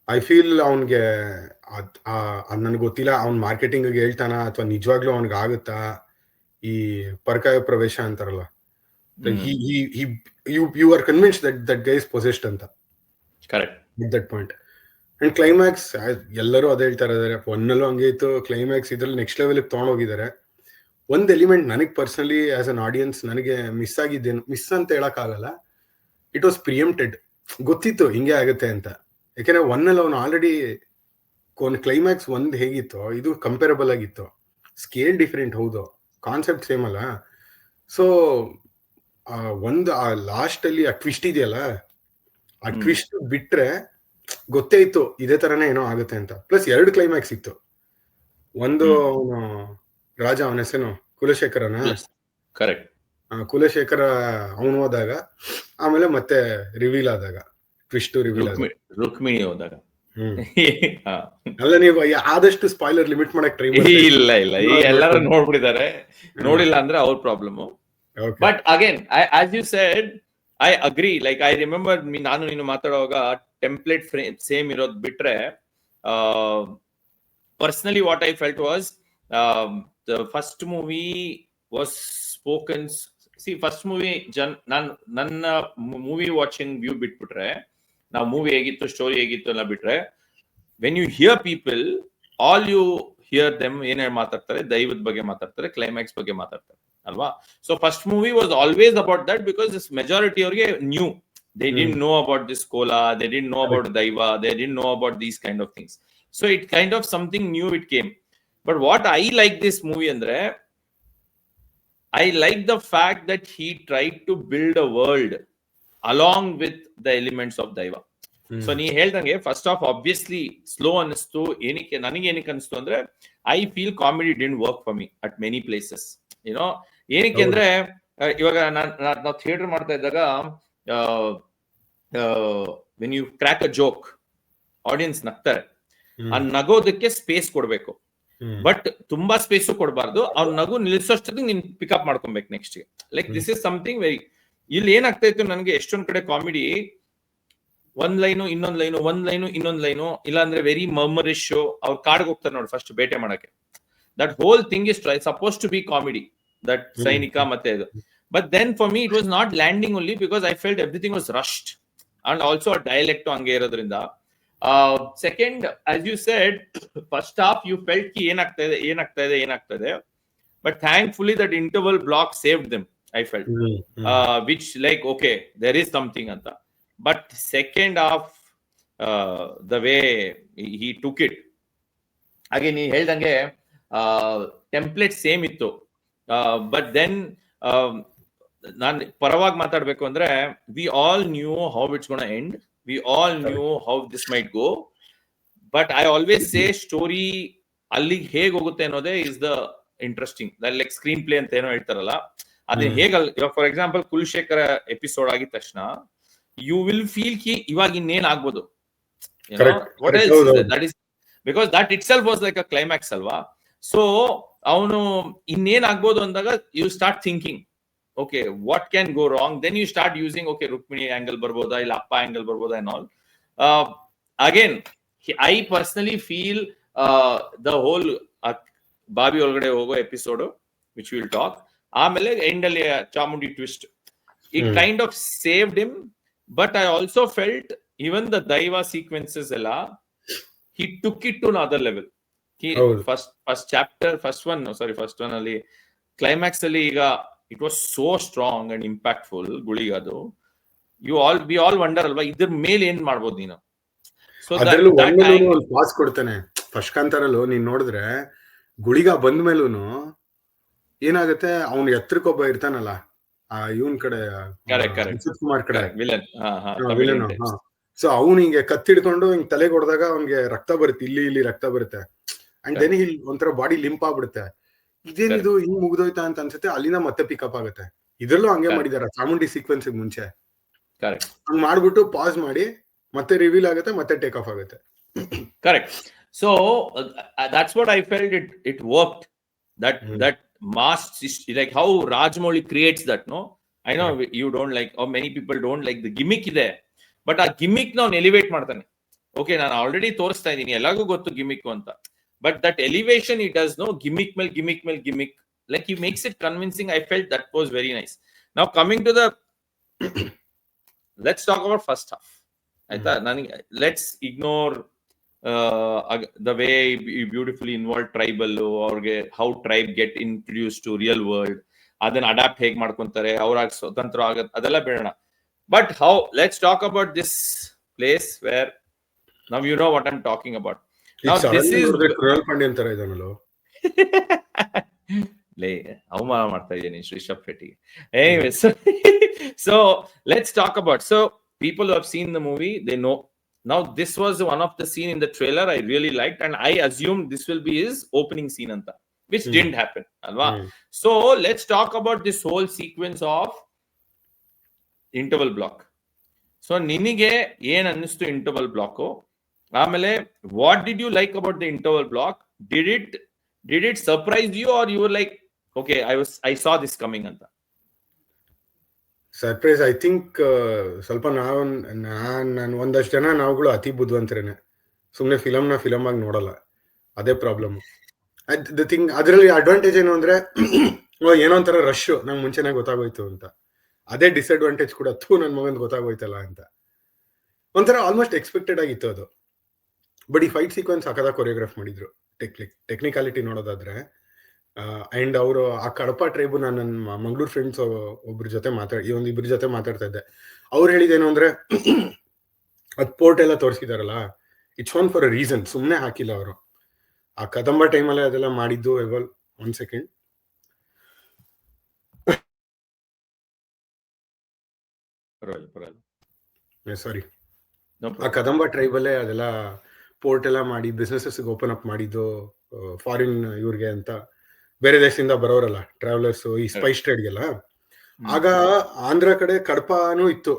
I feel ಅವನ್ಗೆ ನನ್ಗೆ ಗೊತ್ತಿಲ್ಲ ಅವ್ನ್ ಮಾರ್ಕೆಟಿಂಗ್ ಹೇಳ್ತಾನ ಅಥವಾ ನಿಜವಾಗ್ಲೂ ಅವನ್ಗೆ ಆಗುತ್ತಾ ಈ ಪರಕಾಯ ಪ್ರವೇಶ ಅಂತಾರಲ್ಲ, you are convince that guy is possessed ಅಂತ. Correct, with that point. And climax ಎಲ್ಲರೂ ಅದೇ ಹೇಳ್ತಾ ಇದ್ದಾರೆ, ಒನ್ನಲ್ಲೂ ಹಂಗೆ ಇತ್ತು, ಕ್ಲೈಮ್ಯಾಕ್ಸ್ ಇದ್ರಲ್ಲಿ ನೆಕ್ಸ್ಟ್ ಲೆವೆಲ್ ತಗೊಂಡೋಗಿದ್ದಾರೆ. ಒಂದ್ ಎಲಿಮೆಂಟ್ ನನಗೆ ಪರ್ಸನಲಿ ಆಸ್ ಅನ್ ಆಡಿಯನ್ಸ್ ನನಗೆ ಮಿಸ್ ಆಗಿದ್ದೇನು, ಮಿಸ್ ಅಂತ ಹೇಳಕ್ ಆಗಲ್ಲ, ಇಟ್ ವಾಸ್ ಪ್ರಿಯಂಪ್ಟೆಡ್. ಗೊತ್ತಿತ್ತು ಹಿಂಗೆ ಆಗುತ್ತೆ ಅಂತ, ಯಾಕೆಂದ್ರೆ ಒನ್ನಲ್ಲಿ ಅವನು ಆಲ್ರೆಡಿ ಕ್ಲೈಮ್ಯಾಕ್ಸ್ ಒಂದ್ ಹೇಗಿತ್ತು ಇದು ಕಂಪೇರಬಲ್ ಆಗಿತ್ತು. ಸ್ಕೇಲ್ ಡಿಫ್ರೆಂಟ್ ಹೌದು, ಕಾನ್ಸೆಪ್ಟ್ ಸೇಮ್ ಅಲ್ಲ. ಸೊ ಒಂದು ಆ ಲಾಸ್ಟ್ ಅಲ್ಲಿ ಆ ಟ್ವಿಸ್ಟ್ ಇದೆಯಲ್ಲ, ಆ ಟ್ವಿಸ್ಟ್ ಬಿಟ್ರೆ ಗೊತ್ತೇ ಇತ್ತು ಇದೇ ತರನೇ ಏನೋ ಆಗುತ್ತೆ ಅಂತ. ಪ್ಲಸ್ 2 ಕ್ಲೈಮ್ಯಾಕ್ಸ್ ಇತ್ತು. ಒಂದು ಅವನು ರಾಜ, ಅವನ ಹೆಸರು ಕುಲಶೇಖರನ, ಕರೆಕ್ಟ್, ಕುಲಶೇಖರ ಅವನು ಹೋದಾಗ, ಆಮೇಲೆ ಮತ್ತೆ ರಿವೀಲ್ ಆದಾಗ, ಟ್ವಿಸ್ಟ್ ರಿವೀಲ್ ಆದಾಗ, ರುಕ್ಮಿಣಿ ಹೋದಾಗ. ಅಲ್ಲ, ನೀವು ಆದಷ್ಟು ಸ್ಪಾಯ್ಲರ್ ಲಿಮಿಟ್ ಮಾಡಕ್ ಟ್ರೈ ಮಾಡಿ. ಇಲ್ಲ ಎಲ್ಲರೂ ನೋಡ್ಬಿಟ್ಟಿದ್ದಾರೆ, ನೋಡಿಲ್ಲ ಅಂದ್ರೆ ಅವ್ರ problem. But again as you said, I agree. Like I remember ನಾನು ನೀನು ಮಾತಾಡುವಾಗ ಟೆಂಪ್ಲೇಟ್ ಸೇಮ್ ಇರೋದ್ ಬಿಟ್ರೆ, personally what I felt was the first movie was spoken. See first movie ನನ್ನ ಮೂವಿ ವಾಚಿಂಗ್ ವ್ಯೂ ಬಿಟ್ಬಿಟ್ರೆ, ನಾವು ಮೂವಿ ಹೇಗಿತ್ತು, ಸ್ಟೋರಿ ಹೇಗಿತ್ತು ಎಲ್ಲ ಬಿಟ್ರೆ, when you hear people, all you hear them ಏನ್ ಮಾತಾಡ್ತಾರೆ, ದೈವದ ಬಗ್ಗೆ ಮಾತಾಡ್ತಾರೆ, ಕ್ಲೈಮ್ಯಾಕ್ಸ್ ಬಗ್ಗೆ ಮಾತಾಡ್ತಾರೆ ಅಲ್ವಾ. So first movie was always about that, because this majority ಅವ್ರಿಗೆ new. They didn't know about this kola, they didn't know about daiva, they didn't know about these kind of things. So it kind of something new it came. But what I like this movie andre, I like the fact that he tried to build a world along with the elements of daiva. So nee heldange first off obviously slow anistu, enike nanige enike anistu andre, I feel comedy didn't work for me at many places, you know. enike andre ivaga ನಾನು theatre ಮಾಡ್ತಾ ಇದ್ದಾಗ, when you crack a joke, audience ನಗ್ತಾರೆ, ಆ ನಗೋದಕ್ಕೆ space ಕೊಡ್ಬೇಕು, but ತುಂಬಾ space ಕೊಡಬಾರ್ದು. ಅವ್ನ ನಗು ನಿಲ್ಸೋಷ್ಟೊತ್ತಿಗೆ ನೀನ್ ಪಿಕಪ್ ಮಾಡ್ಕೊಬೇಕು ನೆಕ್ಸ್ಟ್ ಗೆ. Like this is something very. ಇಲ್ಲಿ ಏನಾಗ್ತಾ ಇತ್ತು ನನಗೆ, ಎಷ್ಟೊಂದ್ ಕಡೆ ಕಾಮಿಡಿ ಒಂದ್ ಲೈನು ಇನ್ನೊಂದ್ ಲೈನು, ಒಂದ್ ಲೈನು ಇನ್ನೊಂದ್ ಲೈನು, ಇಲ್ಲ ಅಂದ್ರೆ ವೆರಿ ಮರ್ಮರಿಶ್. ಅವ್ರು ಕಾಡ್ಗೆ ಹೋಗ್ತಾರೆ ನೋಡಿ ಫಸ್ಟ್ ಬೇಟೆ ಮಾಡಕ್ಕೆ. That whole thing is suppose to be comedy, that ಸೈನಿಕ ಮತ್ತೆ ಇದು. But then for me it was not landing only because I felt everything was rushed, and also a dialect hangge irodrinda. Second, as you said, first half you felt ki enagta ide, but thankfully that interval block saved them, I felt. Which like okay, there is something anta. But second half, the way he took it, again he held hange template same ittu, but then ನಾನು ಪರವಾಗಿ ಮಾತಾಡ್ಬೇಕು ಅಂದ್ರೆ, we all new how it's gonna end, we all new how this mite go, but I always say story ಅಲ್ಲಿಗೆ ಹೇಗ್ ಹೋಗುತ್ತೆ ಅನ್ನೋದೇ is the interesting. Like screen play ಅಂತ ಏನೋ ಹೇಳ್ತಾರಲ್ಲ, ಅದನ್ನ ಹೇಗ, ಫಾರ್ ಎಕ್ಸಾಂಪಲ್ ಕುಲಶೇಖರ ಎಪಿಸೋಡ್ ಆಗಿದ ತಕ್ಷಣ ಯು ವಿಲ್ ಫೀಲ್ ಕಿ ಇವಾಗ ಇನ್ನೇನ್ ಆಗ್ಬೋದು, that is because that itself was like a climax ಅಲ್ವಾ. ಸೊ ಅವನು ಇನ್ನೇನ್ ಆಗ್ಬೋದು ಅಂದಾಗ you start thinking, okay, what can go wrong? Then you start using, okay, Rukmini angle barboda, illa appa angle barboda and all. Again, I personally feel the whole Babi olgade hogo episode, which we will talk, amele end alli Chamundi twist, it kind of saved him. But I also felt even the Daiva sequences ella, he took it to another level. He first chapter, first one alli climax alli iga it was so strong and impactful. ಗುಳಿಗದು we all wonder ಅಲ್ವಾ, ಇದ್ರ ಮೇಲೆ ಏನ್ ಮಾಡ್ಬೋದು ನೀನು, So ಅದ್ರಲ್ಲೂ that ಒಂದ್ಮೇಲೂ angle, ಒಂದು pass ಕೊಡ್ತಾನೆ. First ಕಾಂತಾರಲ್ಲೂ ನೀನ್ ನೋಡಿದ್ರೆ ಗುಳಿಗ ಬಂದ್ಮೇಲೂನು ಏನಾಗುತ್ತೆ, ಅವ್ನು ಎತ್ತರಕ್ಕೊಬ್ಬ ಇರ್ತಾನಲ್ಲ, ಇವನ್ ಕಡೆ correct, ಅಜಿತ್ ಕುಮಾರ್ ಕಡೆ villain, Tamil villain. types. So ಅವ್ನು ಹಿಂಗೆ ಕತ್ತಿಡ್ಕೊಂಡು ಹಿಂಗ್ ತಲೆಗೆ ಹೊಡೆದಾಗ ಅವ್ನಿಗೆ ರಕ್ತ ಬರುತ್ತೆ, ಇಲ್ಲಿ ರಕ್ತ ಬರುತ್ತೆ. ಅಂಡ್ ದೆನ್ ಇಲ್ಲಿ ಒಂಥರ ಬಾಡಿ ಲಿಂಪ್ ಆಗ್ಬಿಡುತ್ತೆ. ಇದೇನಿದು ಹಿಂಗ್ ಮುಗ್ದೋಯ್ತಾ ಅಂತ ಅನ್ಸುತ್ತೆ. ಅಲ್ಲಿಂದ ಮತ್ತೆ ಪಿಕಪ್ ಆಗುತ್ತೆ. ಇದ್ರಲ್ಲೂ ಹಂಗೆ ಮಾಡಿದಾರೆ ಚಾಮುಂಡಿ ಸೀಕ್ವೆನ್ಸ್ ಮುಂಚೆ. ಹಂಗ್ ಮಾಡ್ಬಿಟ್ಟು ಪಾಸ್ ಮಾಡಿ ಮತ್ತೆ ರಿವೀಲ್ ಆಗುತ್ತೆ, ಮತ್ತೆ ಟೇಕ್ ಆಫ್ ಆಗುತ್ತೆ. Correct. So that's what I felt. It worked. That mass, like how Rajamouli creates that. No, I know you don't like, or many people don't like the gimmick there, but ಆ gimmick ನ ಅವ್ನು elevate ಮಾಡ್ತಾನೆ. Okay, ನಾನು already ತೋರಿಸ್ತಾ ಇದ್ದೀನಿ, ಎಲ್ಲರಿಗೂ ಗೊತ್ತು gimmick ಅಂತ, but that elevation it does no gimmick ಮೇಲ್ gimmick, like he makes it convincing. I felt that was very nice. Now coming to the let's talk about first half. ಆಯ್ತಾ, ನನಗೆ let's ignore the way you beautifully involved tribal, ಅವ್ರಿಗೆ how tribe get introduced to real world, ಅದನ್ನ adapt ಹೇಗೆ ಮಾಡ್ಕೊಂತಾರೆ, ಅವ್ರಾಗ ಸ್ವತಂತ್ರ ಆಗತ್ತೆ, ಅದೆಲ್ಲ ಬೇಡ. But how, let's talk about this place where now you know what I'm talking about. Now this is Krunal Pandyan ತರ ಇದಾನಲ್ಲೋ. ಅವಮಾನ ಮಾಡ್ತಾ ಇದ್ದೀನಿ Rishabh ಶೆಟ್ಟಿಗೆ. Anyway, so let's talk about, so people who have seen the movie, they know. Now this was one of the scene in the trailer I really liked, and I assumed this will be his opening scene anta, which didn't happen alva. So let's talk about this whole sequence of interval block. So ನಿನಗೆ ಏನ್ ಅನ್ನಿಸ್ತು interval block? ಆಮೇಲೆ what did you like about the interval block? Did it surprise you, or you were like, okay, I saw this coming anta? Surprise, I think ಸ್ವಲ್ಪ ನಾನು ಒಂದಷ್ಟು ಜನ ನಾವುಗಳು ಅತಿ ಬುದ್ಧಿವಂತರೇನೆ, ಸುಮ್ಮನೆ ಫಿಲಮ್ ಆಗಿ ನೋಡಲ್ಲ. ಅದೇ ಪ್ರಾಬ್ಲಮ್. ದ ಥಿಂಗ್, ಅದರಲ್ಲಿ ಅಡ್ವಾಂಟೇಜ್ ಏನು ಅಂದ್ರೆ ಏನೋ ಒಂಥರ ರಶ್, ನಂಗೆ ಮುಂಚೆನೇ ಗೊತ್ತಾಗೋಯ್ತು ಅಂತ. ಅದೇ ಡಿಸ್ಅಡ್ವಾಂಟೇಜ್ ಕೂಡ, ನನ್ನ ಮಗನ್ ಗೊತ್ತಾಗೋಯ್ತಲ್ಲ ಅಂತ ಒಂಥರ ಆಲ್ಮೋಸ್ಟ್ ಎಕ್ಸ್ಪೆಕ್ಟೆಡ್ ಆಗಿತ್ತು ಅದು. ಬಟ್ ಈ ಫೈಟ್ ಸೀಕ್ವೆನ್ಸ್ ಸಖತ್ತಾಗಿ ಕೊರಿಯೋಗ್ರಾಫ್ ಮಾಡಿದ್ರು. ಟೆಕ್ನಿಕಾಲಿಟಿ ನೋಡೋದಾದ್ರೆ, ಅಂಡ್ ಅವರು ಆ ಕಡಪ ಟ್ರೈಬು, ನಾನು ನನ್ನ ಮಂಗಳೂರು ಫ್ರೆಂಡ್ಸ್ ಇಬ್ಬರ ಜೊತೆ ಮಾತಾಡ್ತಾ ಇದ್ದೆ. ಅವ್ರು ಹೇಳಿದೇನು ಅಂದ್ರೆ, ಅದ್ ಪೋರ್ಟ್ ಎಲ್ಲ ತೋರಿಸಿದಾರಲ್ಲ, it's one for a reason, ಸುಮ್ಮನೆ ಹಾಕಿಲ್ಲ ಅವರು. ಆ ಕದಂಬ ಟೈಮಲ್ಲೇ ಅದೆಲ್ಲ ಮಾಡಿದ್ದು. ಒನ್ ಸೆಕೆಂಡ್, ಸಾರಿ, ಆ ಕದಂಬ ಟ್ರೈಬಲ್ಲೇ ಅದೆಲ್ಲ ಪೋರ್ಟ್ ಎಲ್ಲ ಮಾಡಿ ಬಿಸ್ನೆಸಸ್ ಓಪನ್ ಅಪ್ ಮಾಡಿದ್ದು, ಫಾರಿನ್ ಇವ್ರಿಗೆ ಅಂತ, ಬೇರೆ ದೇಶದಿಂದ ಬರೋರಲ್ಲ ಟ್ರಾವೆಲರ್ಸ್, ಈ ಸ್ಪೈಸ್ ಟ್ರೇಡ್ಗೆಲ್ಲ. ಆಗ ಆಂಧ್ರ ಕಡೆ ಕಡಪನೂ ಇತ್ತು,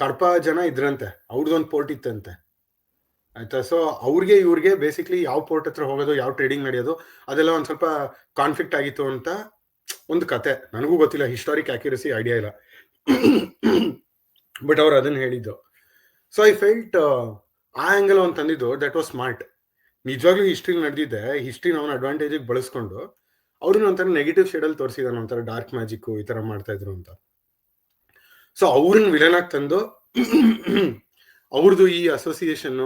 ಕಡಪ ಜನ ಇದ್ರಂತೆ, ಅವ್ರದ್ದೊಂದು ಪೋರ್ಟ್ ಇತ್ತಂತೆ, ಆಯ್ತಾ. ಸೊ ಅವ್ರಿಗೆ ಇವ್ರಿಗೆ ಬೇಸಿಕ್ಲಿ ಯಾವ ಪೋರ್ಟ್ ಹತ್ರ ಹೋಗೋದು, ಯಾವ ಟ್ರೇಡಿಂಗ್ ನಡೆಯೋದು, ಅದೆಲ್ಲ ಒಂದ್ ಸ್ವಲ್ಪ ಕಾನ್ಫ್ಲಿಕ್ಟ್ ಆಗಿತ್ತು ಅಂತ ಒಂದು ಕತೆ. ನನಗೂ ಗೊತ್ತಿಲ್ಲ, ಹಿಸ್ಟಾರಿಕ್ ಆಕ್ಯುರಸಿ ಐಡಿಯಾ ಇಲ್ಲ, ಬಟ್ ಅವ್ರು ಅದನ್ನ ಹೇಳಿದ್ದು. ಸೊ ಐ ಫೆಲ್ಟ್ ಆ ಆಂಗಲ್ ಅವ್ನು ತಂದಿದ್ದು, ದಟ್ ವಾಸ್ ಸ್ಮಾರ್ಟ್. ನಿಜವಾಗ್ಲೂ ಹಿಸ್ಟ್ರಿ ನಡೆದಿದ್ದೆ, ಹಿಸ್ಟ್ರಿನ ಅವನ ಅಡ್ವಾಂಟೇಜಿಗೆ ಬಳಸ್ಕೊಂಡು ಅವ್ರನ್ನ ಒಂಥರ ನೆಗೆಟಿವ್ ಶೇಡಲ್ಲಿ ತೋರಿಸಿದಾನೆ, ಒಂಥರ ಡಾರ್ಕ್ ಮ್ಯಾಜಿಕ್ ಈ ತರ ಮಾಡ್ತಾ ಇದ್ರು ಅಂತ. ಸೊ ಅವ್ರನ್ನ ವಿಲನ್ ಆಗಿ ತಂದು ಅವ್ರದ್ದು ಈ ಅಸೋಸಿಯೇಷನ್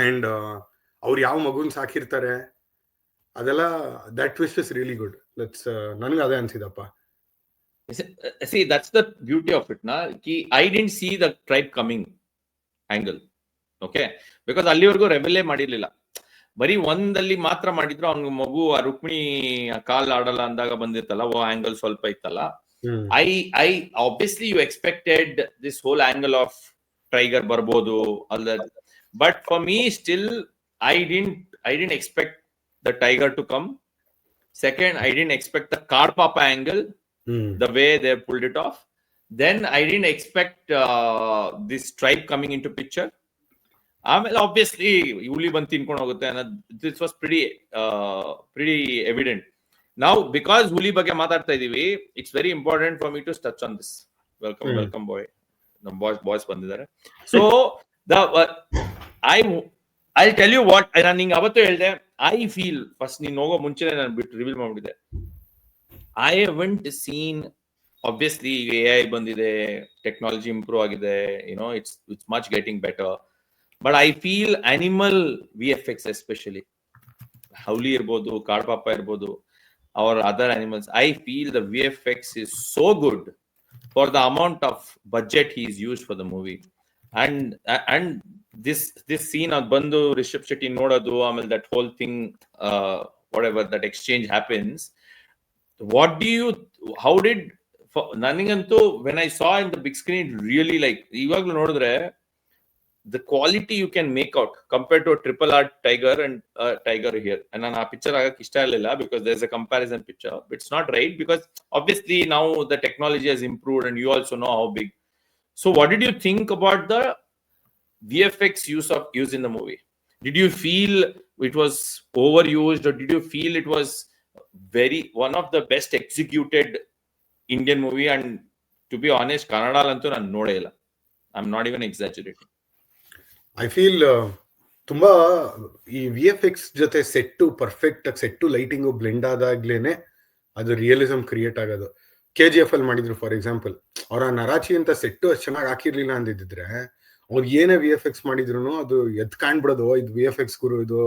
ಅಂಡ್ ಅವ್ರು ಯಾವ ಮಗುನ್ ಸಾಕಿರ್ತಾರೆ ಅದೆಲ್ಲ, that twist is really good. ನನಗೆ ಅದೇ ಅನ್ಸಿದಪ್ಪ. See, that's the beauty of it, na. I didn't see the tribe coming angle, okay, because ಅಲ್ಲಿವರೆಗೂ ರೆಬೆಲ್ಲೇ ಮಾಡಿರ್ಲಿಲ್ಲ, ಬರೀ ಒಂದಲ್ಲಿ ಮಾತ್ರ ಮಾಡಿದ್ರು. ಅವ್ನಿಗೆ ಮಗು ಆ ರುಕ್ಮಿಣಿ ಕಾಲ್ ಆಡಲ್ಲ ಅಂದಾಗ ಬಂದಿತ್ತಲ್ಲ, ಓ ಆಂಗಲ್ ಸ್ವಲ್ಪ ಇತ್ತಲ್ಲ. I obviously you expected this whole angle of tiger ಬರ್ಬೋದು ಅಲ್ಲ, but for me still I didn't expect the tiger to come. Second, I didn't expect the Karpapa angle, the way they pulled it off. Then I didn't expect this tribe coming into picture. ಆಮೇಲೆ obviously ಹುಲಿ ಬಂದು ತಿನ್ಕೊಂಡು ಹೋಗುತ್ತೆ ಅನ್ನೋದು, this was pretty evident. Now because ಹುಲಿ ಬಗ್ಗೆ ಮಾತಾಡ್ತಾ ಇದೀವಿ, it's very important for me to touch on this. Welcome boy, ನಮ್ಮ ಬಾಯ್ಸ್ ಬಂದಿದ್ದಾರೆ. So I'll tell you what, ನಾನು ನಿಂಗೆ ಅವತ್ತು ಹೇಳಿದೆ, I feel ಫಸ್ಟ್ ನೀನು ಹೋಗೋ ಮುಂಚೆನೆ ನಾನು ಬಿಟ್ಟು ರಿವೀಲ್ ಮಾಡ್ಬಿಟ್ಟಿದ್ದೆ, I haven't seen, obviously AI ಬಂದಿದೆ, ಟೆಕ್ನಾಲಜಿ ಇಂಪ್ರೂವ್ ಆಗಿದೆ, it's much getting better, but I feel animal VFX, especially ಹೌಲಿ ಇರ್ಬೋದು, ಕಾಡ್ಪಾಪ ಇರ್ಬೋದು, or other animals, I feel the VFX is so good for the amount of budget he is used for the movie. and this scene ಅದು ಬಂದು ರಿಷಬ್ ಶೆಟ್ಟಿ ನೋಡೋದು, ಆಮೇಲೆ that whole thing, whatever that exchange happens, what do you, how did, ನನಗಂತೂ when I saw in the big screen, really like ಇವಾಗ್ಲೂ ನೋಡಿದ್ರೆ the quality you can make out compared to a triple R Tiger and Tiger here. And ನಾನು ಆ picture ಆಗಕ್ಕೆ ಇಷ್ಟ ಇರಲಿಲ್ಲ because there's a comparison picture. It's not right because obviously now the technology has improved and you also know how big. So what did you think about the VFX use in the movie? Did you feel it was overused, or did you feel it was one of the best executed Indian movie? And to be honest, Kannada lantu ನಾನು ನೋಡೇ ಇಲ್ಲ. I'm not even exaggerating. I feel ತುಂಬಾ ಈ VFX ಜೊತೆ set perfect ಆಗಿ set lighting blend ಆದಾಗ್ಲೇನೆ ಅದು realism create ಆಗೋದು. KGF ಅಲ್ಲಿ ಮಾಡಿದ್ರು ಫಾರ್ ಎಕ್ಸಾಂಪಲ್, ಅವರ ನರಾಚಿ ಅಂತ ಸೆಟ್ಟು ಅಷ್ಟು ಚೆನ್ನಾಗಿ ಹಾಕಿರ್ಲಿಲ್ಲ ಅಂದಿದ್ರೆ ಅವ್ರು ಏನೇ VFX ಮಾಡಿದ್ರು ಅದು ಎದ್ ಕಾಣ್ಬಿಡೋದು, ಇದು VFX ಗುರು, ಇದು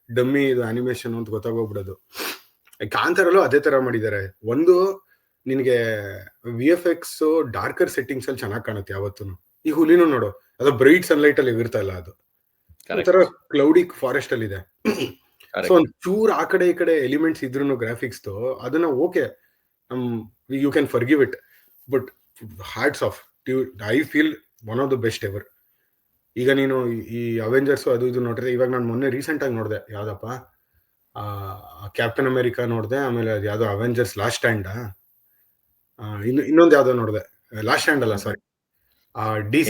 ಡಮ್ಮಿ, ಇದು ಅನಿಮೇಷನ್ ಅಂತ ಗೊತ್ತಾಗೋಗ್ಬಿಡೋದು. ಕಾಂತಾರಲ್ಲೂ ಅದೇ ತರ ಮಾಡಿದ್ದಾರೆ. ಒಂದು ನಿನಗೆ VFX ಡಾರ್ಕರ್ ಸೆಟ್ಟಿಂಗ್ಸ್ ಅಲ್ಲಿ ಚೆನ್ನಾಗಿ ಕಾಣುತ್ತೆ ಯಾವತ್ತೂ. ಈ ಹುಲಿನೂ ನೋಡು, ಅದು ಬ್ರೈಟ್ ಸನ್ಲೈಟ್ ಅಲ್ಲಿ ಇರ್ತಾ ಇಲ್ಲ, ಅದು ಒಂಥರ ಕ್ಲೌಡಿ ಫಾರೆಸ್ಟ್ ಅಲ್ಲಿ ಇದೆ. ಸೊ ಒಂದ್ ಚೂರ್ ಆ ಕಡೆ ಈ ಕಡೆ ಎಲಿಮೆಂಟ್ಸ್ ಇದ್ರು ಗ್ರಾಫಿಕ್ಸ್ ಅದನ್ನ okay, you can forgive it, but hats off, I feel one of the best ever. ಈಗ ನೀನು ಈ ಅವೆಂಜರ್ಸ್ ಅದು ಇದು ನೋಡಿದ್ರೆ, ಇವಾಗ ನಾನು ಮೊನ್ನೆ ರೀಸೆಂಟ್ ಆಗಿ ನೋಡಿದೆ, ಯಾವ್ದಪ್ಪ ಕ್ಯಾಪ್ಟನ್ ಅಮೆರಿಕಾ ನೋಡಿದೆ, ಆಮೇಲೆ ಅದು ಯಾವ್ದೋ ಅವೆಂಜರ್ಸ್ ಲಾಸ್ಟ್ ಸ್ಟ್ಯಾಂಡ್, ಇನ್ನೊಂದು ಯಾವ್ದೋ ನೋಡಿದೆ, ಲಾಸ್ಟ್ ಸ್ಟ್ಯಾಂಡ್ ಅಲ್ಲ ಸಾರಿ, DC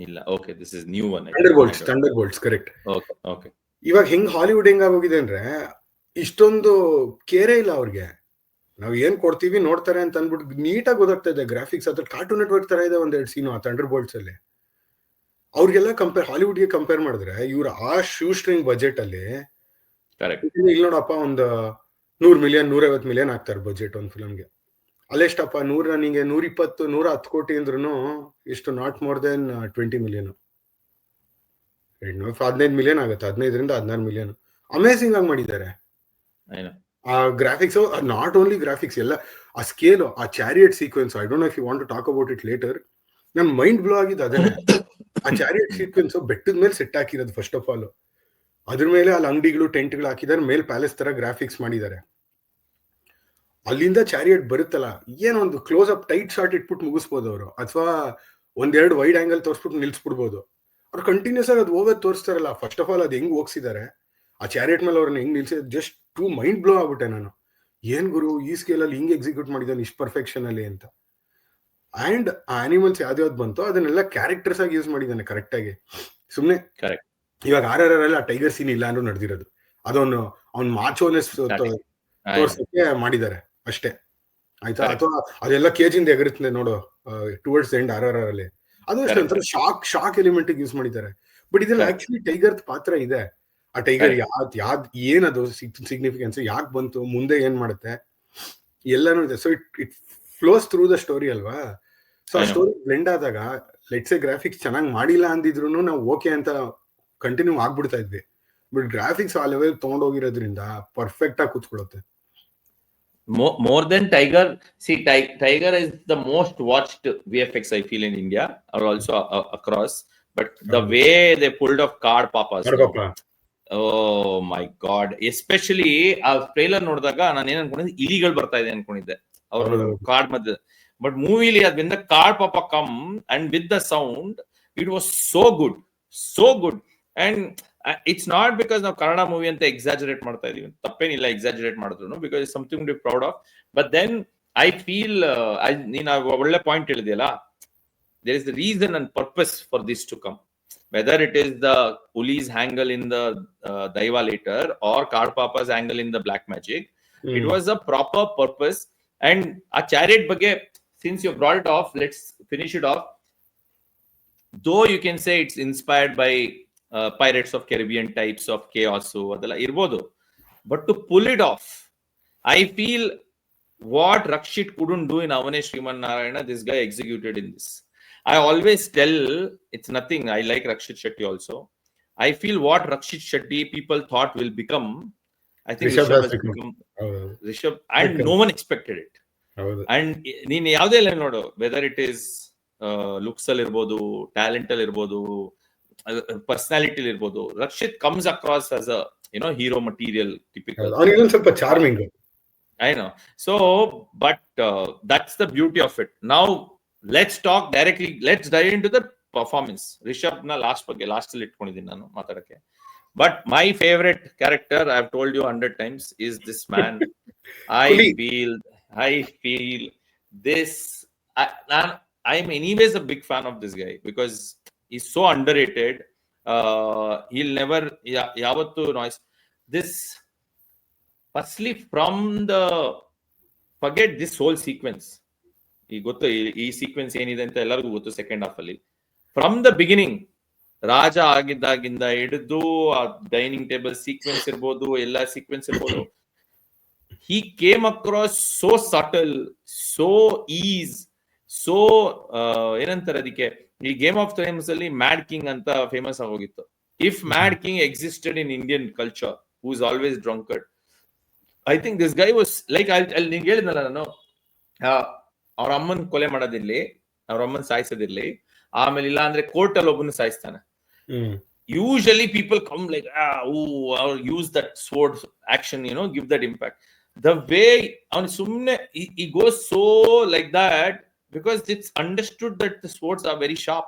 ಇಲ್ಲ, okay, this is new one, thunderbolts correct. Okay. ಇವಾಗ ಹೆಂಗ್ ಹಾಲಿವುಡ್ ಹೆಂಗಾಗೋಗಿದೆ ಅಂದ್ರೆ ಇಷ್ಟೊಂದು ಕೇರೇ ಇಲ್ಲ ಅವ್ರಿಗೆ, ನಾವ್ ಏನ್ ಕೊಡ್ತೀವಿ ನೋಡ್ತಾರೆ ಅಂತ ಅನ್ಬಿಟ್ಟು ನೀಟಾಗಿ ಗೊತ್ತಾಗ್ತಾ ಇದೆ ಗ್ರಾಫಿಕ್ಸ್. ಅದ್ರ ಕಾರ್ಟೂನ್ ನೆಟ್ವರ್ಕ್ ತರ ಇದೆ ಒಂದೆರಡು ಸೀನು ಆ ಥಂಡರ್ಬೋಲ್ಟ್ಸ್ ಅಲ್ಲಿ. ಅವ್ರಿಗೆಲ್ಲ ಹಾಲಿವುಡ್ಗೆ ಕಂಪೇರ್ ಮಾಡಿದ್ರೆ ಇವ್ರು ಆ ಶೂ ಸ್ಟ್ರಿಂಗ್ ಬಜೆಟ್ ಅಲ್ಲಿ, ಇಲ್ಲಿ ನೋಡಪ್ಪ ಒಂದು 100 ಮಿಲಿಯನ್ 150 ಮಿಲಿಯನ್ ಆಗ್ತಾರೆ ಬಜೆಟ್ ಒಂದು ಫಿಲಮ್ಗೆ. ಅಲ್ಲೆಷ್ಟಪ್ಪ, ನಿಂಗೆ 120 110 ಕೋಟಿ ಅಂದ್ರೂ ಇಷ್ಟು not more than 20 million, 15 million ಆಗುತ್ತೆ, 15ರಿಂದ 16 ಮಿಲಿಯನ್. ಅಮೇಸಿಂಗ್ ಆಗಿ ಮಾಡಿದ್ದಾರೆ ಆ ಗ್ರಾಫಿಕ್ಸ್. ನಾಟ್ ಓನ್ಲಿ ಗ್ರಾಫಿಕ್ಸ್, ಎಲ್ಲ ಆ ಸ್ಕೇಲ್, ಆ chariot sequence, I don't know if you want to talk about it later. ನನ್ ಮೈಂಡ್ ಬ್ಲೋ ಆಗಿದೆ ಅದೇ. ಆ ಚಾರಿಯಟ್ ಸೀಕ್ವೆನ್ಸ್ ಬೆಟ್ಟದ ಮೇಲೆ ಸೆಟ್ ಹಾಕಿರೋದು ಫಸ್ಟ್ ಆಫ್ ಆಲ್, ಅದ್ರ ಮೇಲೆ ಅಲ್ಲಿ ಅಂಗಡಿಗಳು ಟೆಂಟ್ಗಳು ಹಾಕಿದ್ದಾರೆ, ಮೇಲೆ ಪ್ಯಾಲೇಸ್ ತರ ಗ್ರಾಫಿಕ್ಸ್ ಮಾಡಿದ್ದಾರೆ. ಅಲ್ಲಿಂದ ಚಾರಿಯಟ್ ಬರುತ್ತಲ್ಲ, ಏನೊಂದು ಕ್ಲೋಸ್ ಅಪ್ ಟೈಟ್ ಶಾಟ್ ಇಟ್ಬಿಟ್ಟು ಮುಗಿಸ್ಬೋದು ಅವರು, ಅಥವಾ ಒಂದೆರಡು ವೈಡ್ ಆಂಗಲ್ ತೋರಿಸ್ಬಿಟ್ಟು ನಿಲ್ಸ್ಬಿಡ್ಬೋದು. ಅವ್ರು ಕಂಟಿನ್ಯೂಸ್ ಆಗಿ ಅದು ಹೋಗೋದು ತೋರಿಸ್ತಾರಲ್ಲ. ಫಸ್ಟ್ ಆಫ್ ಆಲ್ ಅದು ಹೆಂಗ್ ಹೋಗ್ಸಿದ್ದಾರೆ ಆ ಚಾರಿಯಟ್ ಮೇಲೆ ಅವ್ರನ್ನ ಹೆಂಗ್ ನಿಲ್ಸಿದ್ರೆ ಜಸ್ಟ್ ಟೂ ಮೈಂಡ್ ಬ್ಲೋ ಆಗ್ಬಿಟ್ಟೆ ನಾನು. ಏನ್ ಗುರು ಈ ಸ್ಕೇಲ್ ಅಲ್ಲಿ ಹಿಂಗ್ ಎಕ್ಸಿಕ್ಯೂಟ್ ಮಾಡಿದ್ದಾನೆ ಇಷ್ಟು ಪರ್ಫೆಕ್ಷನ್ ಅಲ್ಲಿ ಅಂತ. ಅಂಡ್ ಆ ಅನಿಮಲ್ಸ್ ಯಾವ್ದಾವ್ದು ಬಂತು ಅದನ್ನೆಲ್ಲ ಕ್ಯಾರೆಕ್ಟರ್ಸ್ ಆಗಿ ಯೂಸ್ ಮಾಡಿದ್ದಾನೆ ಕರೆಕ್ಟ್ ಆಗಿ. ಸುಮ್ನೆ ಇವಾಗ RRR ಅಲ್ಲಿ ಆ ಟೈಗರ್ ಸೀನ್ ಇಲ್ಲ ಅಂದ್ರೂ ನಡೆದಿರೋದು, ಅದೊಂದು ಅವ್ನ್ ಮಾಚೋನೆಸ್ ತೋರ್ಸಕ್ಕೆ ಮಾಡಿದ್ದಾರೆ ಅಷ್ಟೇ, ಆಯ್ತಾ. ಅಥವಾ ಅದೆಲ್ಲ ಕೇಜಿಂದ ಎಗರುತ್ತೆ ನೋಡು ಟುವರ್ಡ್ಸ್ ಎಂಡ್ RRR ಅಲ್ಲಿ, ಅದು ಅಷ್ಟೇ ಒಂಥರ ಶಾಕ್ ಎಲಿಮೆಂಟ್ ಯೂಸ್ ಮಾಡಿದ್ದಾರೆ. ಬಟ್ ಇದೆಲ್ಲ ಆಕ್ಚುಲಿ ಟೈಗರ್ ಪಾತ್ರ ಇದೆ. ಆ ಟೈಗರ್ ಯಾವ್ದ್ ಏನದು ಸಿಗ್ನಿಫಿಕೆನ್ಸ್, ಯಾಕೆ ಬಂತು, ಮುಂದೆ ಏನ್ ಮಾಡುತ್ತೆ, ಎಲ್ಲಾನು ಇದೆ. So it flows through the story ಅಲ್ವಾ. ಸೊ ಆ ಸ್ಟೋರಿ ಬ್ಲೆಂಡ್ ಆದಾಗ ಲೆಟ್ಸ್ ಎ ಗ್ರಾಫಿಕ್ಸ್ ಚೆನ್ನಾಗಿ ಮಾಡಿಲ್ಲ ಅಂದಿದ್ರು ನಾವು ಓಕೆ ಅಂತ ಕಂಟಿನ್ಯೂ ಆಗ್ಬಿಡ್ತಾ ಇದ್ವಿ. ಬಟ್ ಗ್ರಾಫಿಕ್ಸ್ ಆ ಲೆವೆಲ್ ತಗೊಂಡೋಗಿರೋದ್ರಿಂದ ಪರ್ಫೆಕ್ಟ್ ಆಗಿ ಕೂತ್ಕೊಳ್ಳುತ್ತೆ. More than Tiger, see, Tiger is the most watched VFX I feel in India, or also across. But the way they pulled off Card Papas, oh my god, especially ಆ trailer ನೋಡಿದಾಗ ನಾನು ಏನ್ ಅನ್ಕೊಂಡಿದ್ದೆ, ಇಲಿಗಳು ಬರ್ತಾ ಇದೆ ಅನ್ಕೊಂಡಿದ್ದೆ ಅವ್ರ ಕಾರ್ಡ್ ಮಧ್ಯೆ. ಬಟ್ ಮೂವಿಲಿ ಅದರಿಂದ ಕಾರ್ಡ್ ಪಾಪ come and with the sound it was so good. And it's not because ನಾವು ಕನ್ನಡ ಮೂವಿ ಅಂತ ಎಕ್ಸಾಜರೇಟ್ ಮಾಡ್ತಾ ಇದೀವಿ, ತಪ್ಪೇನಿಲ್ಲ ಎಕ್ಸಾಜರೇಟ್ ಮಾಡಿದ್ರು, because it's something to be proud of. But then I feel ನೀನ್ ಒಳ್ಳೆ ಪಾಯಿಂಟ್ ಹೇಳಿದೆಯಲ್ಲ, there is the reason and purpose for this to come. Whether it is the Uli's angle in the Daiva later or Card Papa's angle in the Black Magic, it was a proper purpose. And a chariot ಬಗ್ಗೆ, since you brought it off, let's finish it off. Though you can say it's inspired by Pirates of Caribbean types of chaos, adala irbodu, but to pull it off, I feel what Rakshit couldn't do in Avane Sriman Narayana, this guy executed in this. I always tell it's nothing. I like Rakshit Shetty also. I feel what Rakshit Shetty people thought will become, I think Rishabh has become Rishabh, and no one expected it. And neen yavde illa nodu, whether it is looks ಅಲ್ಲಿ ಇರ್ಬೋದು, talent ಅಲ್ಲಿ ಇರ್ಬೋದು, personality ಇರ್ಬೋದು, Rakshit comes across as a hero material typical. ಅವನಿಗೊಂದು ಸ್ವಲ್ಪ charming. I know. So, but that's the beauty of it. Now, let's talk directly. Let's dive into the performance. Rishabh na last ಅಲ್ಲಿ ಇಟ್ಕೊಂಡಿದ್ದೀನಿ ನಾನು ಮಾತಾಡಕ್ಕೆ. But my favorite character, I've told you 100 times, is this man. I feel this. I'm anyways a big fan of this guy because he's so underrated. He'll never yavattu noise. This. Firstly, from the forget this whole sequence. ಈ sequence ಏನಿದೆ ಅಂತ ಎಲ್ಲರಿಗೂ ಗೊತ್ತು. Second half ಅಲ್ಲಿ from the beginning ರಾಜ ಆಗಿದ್ದಾಗಿಂದ ಹಿಡಿದು ಆ dining table sequence ಇರ್ಬೋದು, ಎಲ್ಲಾ ಸೀಕ್ವೆನ್ಸ್ ಇರ್ಬೋದು, he came across so subtle, so ease, so ಏನಂತಾರೆ ಅದಕ್ಕೆ, ಈ ಗೇಮ್ ಆಫ್ ಥ್ರೋನ್ಸ್ ಅಲ್ಲಿ ಮ್ಯಾಡ್ ಕಿಂಗ್ ಅಂತ ಫೇಮಸ್ ಆಗೋಗಿತ್ತು. If mad king existed in Indian culture, who is always drunkard, I think this guy was like, ಅಲ್ಲಿ ನಿಂಗೆ ಹೇಳಿದ್ನಲ್ಲ ನಾನು, ಅವ್ರ ಅಮ್ಮನ್ ಕೊಲೆ ಮಾಡೋದಿರ್ಲಿ, ಅವ್ರ ಅಮ್ಮನ್ ಸಾಯಿಸೋದಿರ್ಲಿ, ಆಮೇಲೆ ಇಲ್ಲ ಅಂದ್ರೆ ಕೋರ್ಟ್ ಅಲ್ಲಿ ಒಬ್ಬನ ಸಾಯಿಸ್ತಾನೆ. Usually people come like use that sword action, give that impact. The way ಅವನು ಸುಮ್ನೆ he goes so like that because it's understood that the swords are very sharp.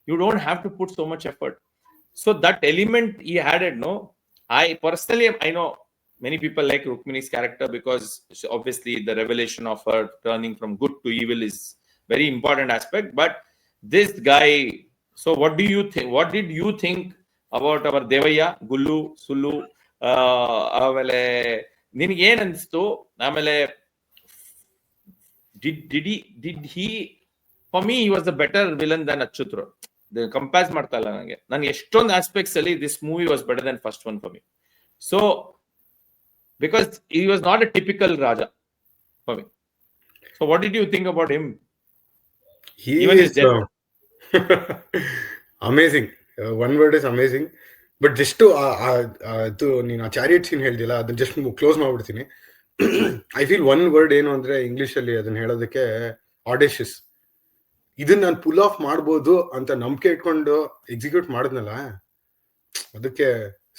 You don't have to put so much effort. So that element he added, no? I personally, I know many people like Rukmini's character because obviously the revelation of her turning from good to evil is very important aspect. But this guy, so what do you think? What did you think about our Devaya, Gullu, Sulu? ಆಮೇಲೆ ನಿನಗೆ ಏನ್ ಅನ್ಸ್ತು? ಆಮೇಲೆ did he for me he was a better villain than Achyut Roy. Compare ಮಾಡ್ತಾ ಇಲ್ಲ ನನಗೆ. ನಾನು ಎಷ್ಟೊಂದು ಆಸ್ಪೆಕ್ಟ್ಸ್ ಅಲ್ಲಿ this movie was better than first one for me. So because he was not a typical Raja for me. So what did you think about him? He even is amazing. One word is amazing. But just ಅದು ನೀನು ಆ chariot scene ಹೇಳ್ದಿಲ್ಲ, ಅದನ್ನ just close ಮಾಡ್ಬಿಡ್ತೀನಿ. I feel one word ಏನು ಅಂದ್ರೆ English ಅಲ್ಲಿ ಅದನ್ನ ಹೇಳೋದಕ್ಕೆ ಆಡೇಷಿಯಸ್. ಇದನ್ನ ನಾನು ಪುಲ್ ಆಫ್ ಮಾಡ್ಬೋದು ಅಂತ ನಂಬಿಕೆ ಇಟ್ಕೊಂಡು ಎಕ್ಸಿಕ್ಯೂಟ್ ಮಾಡಿದ್ನಲ್ಲ, ಅದಕ್ಕೆ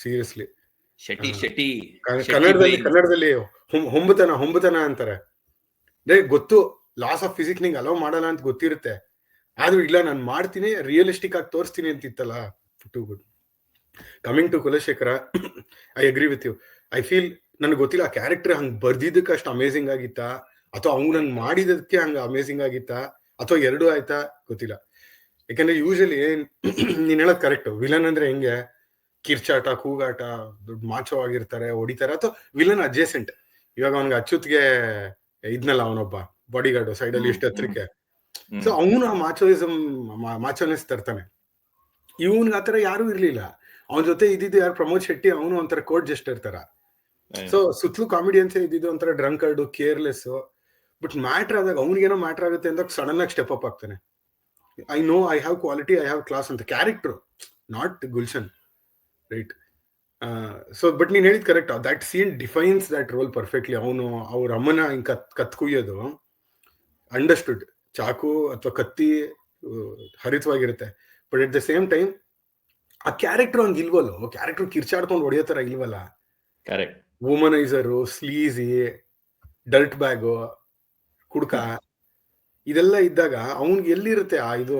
ಸೀರಿಯಸ್ಲಿ ಕನ್ನಡದಲ್ಲಿ ಹೊಂಬುತನ ಅಂತಾರೆ. ಗೊತ್ತು ಲಾಸ್ ಆಫ್ ಫಿಸಿಕ್ಸ್ ನಿಂಗೆ ಅಲೋ ಮಾಡಲ್ಲ ಅಂತ ಗೊತ್ತಿರುತ್ತೆ, ಆದ್ರೂ ಇಲ್ಲ ನಾನು ಮಾಡ್ತೀನಿ, ರಿಯಲಿಸ್ಟಿಕ್ ಆಗಿ ತೋರಿಸ್ತೀನಿ ಅಂತಿತ್ತಲ್ಲ, too good. Coming to Kulashekara, I agree with you. I feel ನನಗೆ ಗೊತ್ತಿಲ್ಲ ಆ ಕ್ಯಾರೆಕ್ಟರ್ ಹಂಗ್ ಬರ್ದಿದ್ದಕ್ಕೆ ಅಷ್ಟು ಅಮೇಸಿಂಗ್ ಆಗಿತ್ತಾ, ಅಥವಾ ಅವ್ನು ಹಂಗ್ ಮಾಡಿದಕ್ಕೆ ಹಂಗ ಅಮೇಸಿಂಗ್ ಆಗಿತ್ತಾ, ಅಥವಾ ಎರಡೂ ಆಯ್ತಾ ಗೊತ್ತಿಲ್ಲ. ಯಾಕಂದ್ರೆ ಯೂಶಲಿ ನೀನ್ ಹೇಳೋದ್ ಕರೆಕ್ಟ್, ವಿಲನ್ ಅಂದ್ರೆ ಹೆಂಗೆ ಕಿರ್ಚಾಟ, ಕೂಗಾಟ, ದೊಡ್ಡ ಮಾಚೋ ಆಗಿರ್ತಾರೆ, ಹೊಡಿತಾರೆ, ಅಥವಾ ವಿಲನ್ ಅಡ್ಜೇಸೆಂಟ್. ಇವಾಗ ಅವನ್ಗೆ ಅಚ್ಯುತ್ಗೆ ಇದ್ನಲ್ಲ ಅವನೊಬ್ಬ ಬಾಡಿ ಗಾರ್ಡ್ ಸೈಡ್ ಅಲ್ಲಿ ಇಷ್ಟ ಹತ್ರಕ್ಕೆ, ಸೊ ಅವನು ಆ ಮಾಚೋನೆಸ್ ತರ್ತಾನೆ. ಇವನ್ಗೆ ಆತರ ಯಾರು ಇರ್ಲಿಲ್ಲ. ಅವನ ಜೊತೆ ಇದ್ದಿದ್ದು ಯಾರು, ಪ್ರಮೋದ್ ಶೆಟ್ಟಿ, ಅವನು ಒಂಥರ ಕೋರ್ಟ್ ಜೆಸ್ಟರ್ ತರ. ಸೊ ಸುತ್ತಲೂ ಕಾಮಿಡಿಯನ್ಸ್ ಇದ್ದಿದ್ದು ಒಂಥರ ಡ್ರಂಕರ್ಡ್, ಕೇರ್ಲೆಸ್. ಬಟ್ ಮ್ಯಾಟ್ರ್ ಆದಾಗ ಅವ್ನಿಗೇನೋ ಮ್ಯಾಟ್ರ್ ಆಗುತ್ತೆ ಅಂತ ಸಡನ್ ಆಗಿ ಸ್ಟೆಪ್ ಅಪ್ ಆಗ್ತಾನೆ. I know I have quality, I have class ಅಂತ character, not Gulshan, right? So but ನೀನ್ ಹೇಳಿದ್ correct, that scene defines that role perfectly. ಅವನು ಅವ್ರ ಅಮ್ಮನ ಹಿಂಗ್ ಕತ್ ಕುಯ್ಯೋದು ಅಂಡರ್ಸ್ಟುಡ್, ಚಾಕು ಅಥವಾ ಕತ್ತಿ ಹರಿತವಾಗಿರುತ್ತೆ. But at the same time ಆ ಕ್ಯಾರೆಕ್ಟರ್ ಹಂಗ ಇಲ್ವಲ್ಲ, ಕ್ಯಾರೆಕ್ಟರ್ ಕಿರ್ಚಾಡ್ಕೊಂಡು ಹೊಡೆಯೋ ತರ ಇಲ್ವಲ್ಲ. Correct. Womaniser, sleazy, dirtbag, ಕುಡ್ಕ, ಇದೆಲ್ಲ ಇದ್ದಾಗ ಅವ್ನಿಗೆ ಎಲ್ಲಿರುತ್ತೆ ಆ ಇದು,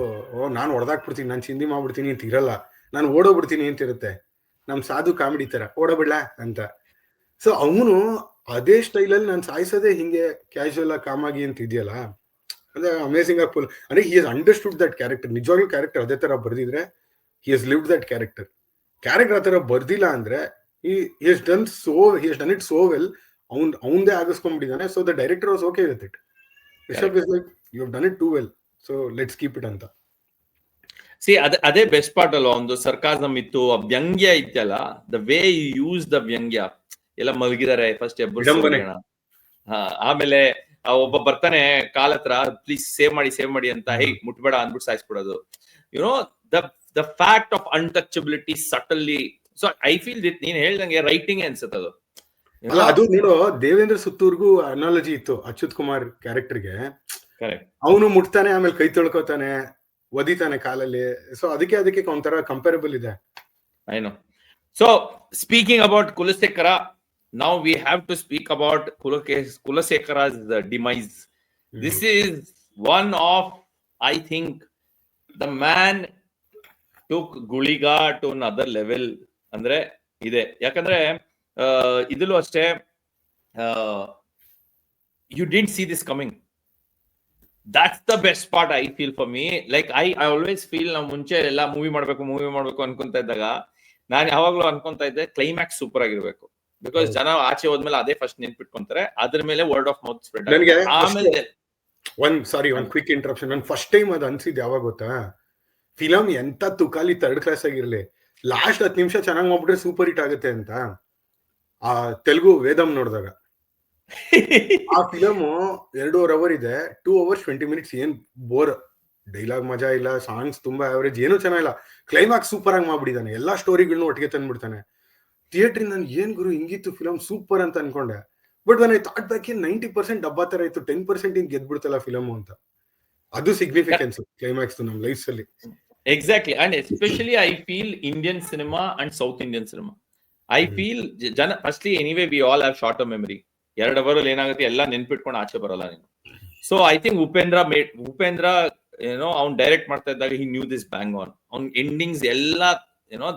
ನಾನು ಹೊಡೆದಾಕ್ಬಿಡ್ತೀನಿ, ನಾನು ಚಿಂದಿ ಮಾಡ್ಬಿಡ್ತೀನಿ ಅಂತ ಇರಲ್ಲ, ನಾನು ಓಡೋಗ್ಬಿಡ್ತೀನಿ ಅಂತ ಇರುತ್ತೆ. ನಮ್ ಸಾಧು ಕಾಮಿಡಿ ತರ ಓಡೋಬಿಡ್ಲಾ ಅಂತ. ಸೊ ಅವನು ಅದೇ ಸ್ಟೈಲಲ್ಲಿ ನಾನು ಸಾಯಿಸೋದೇ ಹಿಂಗೆ ಕ್ಯಾಶುವಲ್ ಆಗಿ ಕಾಮಾಗಿ ಅಂತ ಇದೆಯಲ್ಲ, ಅಂದ್ರೆ ಅಮೇಸಿಂಗ್ ಆಗಿ ಫುಲ್. ಅಂದ್ರೆ ಹಿ ಹಸ್ ಅಂಡರ್ಸ್ಟುಡ್ ದಟ್ ಕ್ಯಾರೆಕ್ಟರ್. ನಿಜವಾಗ್ಲೂ ಕ್ಯಾರೆಕ್ಟರ್ ಅದೇ ತರ ಬರ್ದಿದ್ರೆ he has lived that character ಆ ತರ ಬರ್ದಿಲ್ಲ ಅಂದ್ರೆ he has done it so well, ಅವಂದೇ ಆಗಿಸ್ಕೊಂಡ್ಬಿಟ್ಟಿದ್ದಾನೆ. So the director was okay with it. Rishab is like, you have done it too well, so let's keep it ಅಂತ. ಅದೇ best part ಅಲ್ಲ, ಒಂದು ಸರ್ಕಾಸಮ್ ಇತ್ತು, ವ್ಯಂಗ್ಯ ಇತ್ತಲ್ಲ, the way you use the ವ್ಯಂಗ್ಯ. ಎಲ್ಲ ಮಲಗಿದಾರೆ ಫಸ್ಟ್ ಎಬ್ಬರು, ಆಮೇಲೆ ಒಬ್ಬ ಬರ್ತಾನೆ ಕಾಲ ಹತ್ರ, ಪ್ಲೀಸ್ ಸೇವ್ ಮಾಡಿ ಅಂತ, ಹೇ ಮುಟ್ಬೇಡ ಅಂದ್ಬಿಟ್ಟು ಸಾಯಿಸ್ಬಿಡೋದು. The fact of untouchability subtly. So I feel that ನೀನ್ ಹೇಳ್ದಂಗೆ ರೈಟಿಂಗ್ ಅನ್ಸುತ್ತೆ ಅದು. ಅದು ನೋಡೋ, ದೇವೇಂದ್ರ ಸುತ್ತೂರ್ಗೂ ಅನಾಲಜಿ ಇತ್ತು ಅಚ್ಯುತ್ ಕುಮಾರ್ ಕ್ಯಾರೆಕ್ಟರ್ಗೆ. ಕರೆಕ್ಟ್. ಅವನು ಮುಟ್ತಾನೆ, ಆಮೇಲೆ ಕೈ ತೊಳ್ಕೊತಾನೆ, ಒದಿತಾನೆ ಕಾಲಲ್ಲಿ. ಸೊ ಅದಕ್ಕೆ ಒಂಥರ ಕಂಪೇರಬಲ್ ಇದೆ. I know. So speaking about Kulasekara, now we have to speak about Kulasekara's demise. This is one of, I think, the man took Guliga to another level. ಅಂದ್ರೆ ಇದೆ, ಯಾಕಂದ್ರೆ ಇದಲ್ಲೂ ಅಷ್ಟೇ, you didn't see this coming. That's the best part I feel for me. Like I always feel ನಾವು ಮುಂಚೆ ಎಲ್ಲ movie ಮಾಡ್ಬೇಕು ಅನ್ಕೊಂತ ಇದ್ದಾಗ ನಾನು ಯಾವಾಗ್ಲೂ ಅನ್ಕೊಂತ ಇದ್ದೆ ಕ್ಲೈಮ್ಯಾಕ್ಸ್ ಸೂಪರ್ ಆಗಿರ್ಬೇಕು. ಬಿಕಾಸ್ ಜನ ಆಚೆ ಹೋದ್ಮೇಲೆ ಅದೇ ಫಸ್ಟ್ ನೆನ್ಪಿಟ್ಕೊಂತಾರೆ, ಅದ್ರ ಮೇಲೆ ವರ್ಡ್ ಆಫ್ ಮೌತ್ ಸ್ಪ್ರೆಡ್ ಆಗುತ್ತೆ. ಆಮೇಲೆ ಒಂದ್ ಕ್ವಿಕ್ ಇಂಟರಪ್ಷನ್. ನನ್ ಫಸ್ಟ್ ಟೈಮ್ ಅದು ಅನ್ಸಿದ್ ಯಾವಾಗ ಗೊತ್ತಾ, ಫಿಲಮ್ ಎಂತ ತುಕಾಲಿ ಥರ್ಡ್ ಕ್ಲಾಸ್ ಆಗಿರ್ಲಿ, ಲಾಸ್ಟ್ 10 ನಿಮಿಷ ಚೆನ್ನಾಗಿ ಮಾಡ್ಬಿಟ್ರೆ ಸೂಪರ್ ಹಿಟ್ ಆಗುತ್ತೆ ಅಂತ ಆ ತೆಲುಗು ವೇದಂ ನೋಡಿದಾಗ. ಆ ಫಿಲಮ್ 2.5 hours ಇದೆ, 2 hours 20 minutes ಏನ್ ಬೋರ್, ಡೈಲಾಗ್ ಮಜಾ ಇಲ್ಲ, ಸಾಂಗ್ಸ್ ತುಂಬಾ ಆವರೇಜ್, ಏನೂ ಚೆನ್ನಾಗಿಲ್ಲ. ಕ್ಲೈಮ್ಯಾಕ್ಸ್ ಸೂಪರ್ ಆಗಿ ಮಾಡ್ಬಿಟ್ಟಿದ್ದಾನೆ, ಎಲ್ಲಾ ಸ್ಟೋರಿಗಳನ್ನೂ ಒಟ್ಟಿಗೆ ತಂದ್ಬಿಡ್ತಾನೆ. ಥಿಯೇಟ್ರಿ ನಾನು ಏನ್ ಗುರು ಹಿಂಗಿತ್ತು ಫಿಲಮ್ ಸೂಪರ್ ಅಂತ ಅನ್ಕೊಂಡೆ. But when I thought back, 90% ಡಬ್ಬಾ ತರ ಇತ್ತು, 10% ಹಿಂಗ್ ಗೆದ್ಬಿಡ್ತಲ್ಲ ಫಿಲಮ್ ಅಂತ. ಅದು ಸಿಗ್ನಿಫಿಕೆನ್ಸ್ ಕ್ಲೈಮ್ಯಾಕ್ಸ್ ನಮ್ ಲೈಫ್ ಅಲ್ಲಿ. Exactly. And especially I feel Indian cinema and South Indian cinema, I feel ಜನ firstly anyway we all have short memory. 2 ಅವರಲ್ಲಿ ಏನಾಗುತ್ತೆ ಎಲ್ಲ ನೆನ್ಪಿಟ್ಕೊಂಡು ಆಚೆ ಬರಲ್ಲ ನೀನು. ಸೊ ಐ ಥಿಂಕ್ ಉಪೇಂದ್ರ ಏನೋ ಅವ್ನು ಡೈರೆಕ್ಟ್ ಮಾಡ್ತಾ ಇದ್ದಾಗ he knew this bang on. ಅವ್ನ್ ಎಂಡಿಂಗ್ಸ್ ಎಲ್ಲ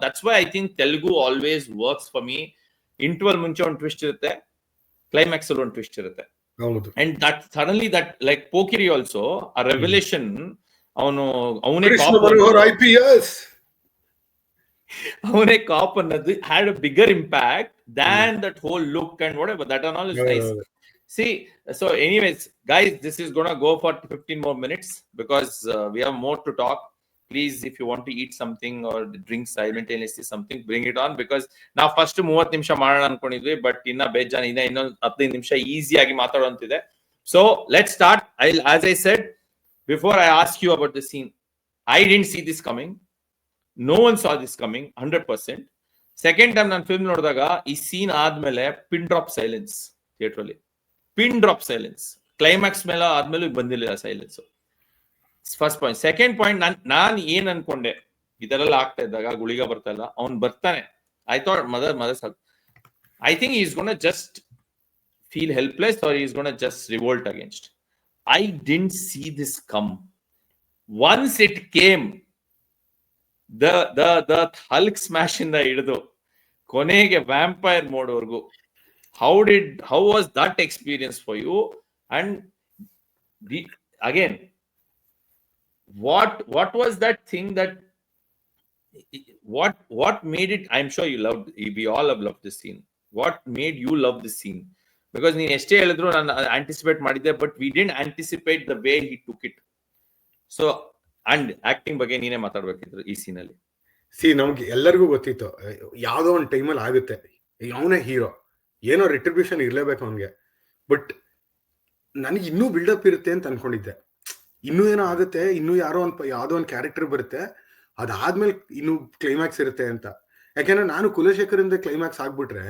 that's why I think Telugu always works for me. Interval ಮುಂಚೆ ಒಂದು ಟ್ವಿಸ್ಟ್ ಇರುತ್ತೆ, ಕ್ಲೈಮ್ಯಾಕ್ಸ್ ಅಲ್ಲಿ ಒಂದು ಟ್ವಿಸ್ಟ್ ಇರುತ್ತೆ. And that suddenly that like Pokiri also ಆ ರೆವಲ್ಯೂಷನ್, ಅವನೇ ಕಾಪ್ ಅನ್ನೋದು had a bigger impact than that whole look and whatever. That and all is nice. See, so anyways, guys, this is gonna go for 15 more minutes because we have more to talk. Please, if you want to eat something or drink simultaneously something, bring it on, because now first 30 ನಿಮಿಷ ಮಾಡೋಣ ಅನ್ಕೊಂಡಿದ್ವಿ, but ಇನ್ನ ಬೇಜಾನ್ ಇದೆ, ಇನ್ನೊಂದು 15 ನಿಮಿಷ easy ಆಗಿ ಮಾತಾಡೋಂತಿದೆ. So let's start. As I said before, I asked you about the scene. I didn't see this coming. No one saw this coming 100%. Second time ನಾನು film ನೋಡಿದಾಗ ಈ ಸೀನ್ ಆದ್ಮೇಲೆ ಪಿನ್ ಡ್ರಾಪ್ ಸೈಲೆನ್ಸ್ ಥಿಯೇಟರ್ ಅಲ್ಲಿ, pin drop silence. Climax ಮೇಲೆ ಆದ್ಮೇಲೆ ಬಂದಿಲ್ಲ silence. First point. Second point, ನಾನ್ ಏನ್ ಅನ್ಕೊಂಡೆ ಇದೆಲ್ಲ ಆಗ್ತಾ ಇದ್ದಾಗ, ಗುಳಿಗ ಬರ್ತಾ ಇಲ್ಲ, ಅವ್ನ್ ಬರ್ತಾನೆ, I thought mother I think is ಗೋನ just feel helpless or he's gonna just revolt against. I didn't see this come. Once it came, the Hulk smash ಇಂದ ಹಿಡಿದು ಕೊನೆಗೆ ವ್ಯಾಂಪೈರ್ ಮೋಡ್ ವರ್ಗು, how was that experience for you? And again, what was that thing that what made it? I'm sure you loved, we all have loved this scene. What made you love this scene? Because ನೀನು ಎಷ್ಟೇ ಹೇಳಿದ್ರು ನಾನು anticipate ಮಾಡಿದ್ದೆ, but we didn't anticipate the way he took it. So and acting ಬಗ್ಗೆ ನೀನೇ ಮಾತಾಡ್ಬೇಕಿದ್ರು ಈ scene ಅಲ್ಲಿ. ನಮ್ಗೆ ಎಲ್ಲರಿಗೂ ಗೊತ್ತಿತ್ತು ಯಾವ್ದೋ ಒಂದು ಟೈಮಲ್ಲಿ ಆಗುತ್ತೆ, ಅವನೇ ಹೀರೋ, ಏನೋ ರಿಟ್ರಿಬ್ಯೂಷನ್ ಇರ್ಲೇಬೇಕು ಅವನ್ಗೆ. ಬಟ್ ನನಗೆ ಇನ್ನೂ ಬಿಲ್ಡಪ್ ಇರುತ್ತೆ ಅಂತ ಅನ್ಕೊಂಡಿದ್ದೆ. ಇನ್ನೂ ಏನೋ ಆಗುತ್ತೆ, ಇನ್ನೂ ಯಾವ್ದೋ ಒಂದು ಕ್ಯಾರೆಕ್ಟರ್ ಬರುತ್ತೆ, ಅದಾದ್ಮೇಲೆ ಇನ್ನೂ ಕ್ಲೈಮ್ಯಾಕ್ಸ್ ಇರುತ್ತೆ ಅಂತ. ಯಾಕೆಂದ್ರೆ ನಾನು ಕುಲಶೇಖರಿಂದ ಕ್ಲೈಮ್ಯಾಕ್ಸ್ ಆಗ್ಬಿಟ್ರೆ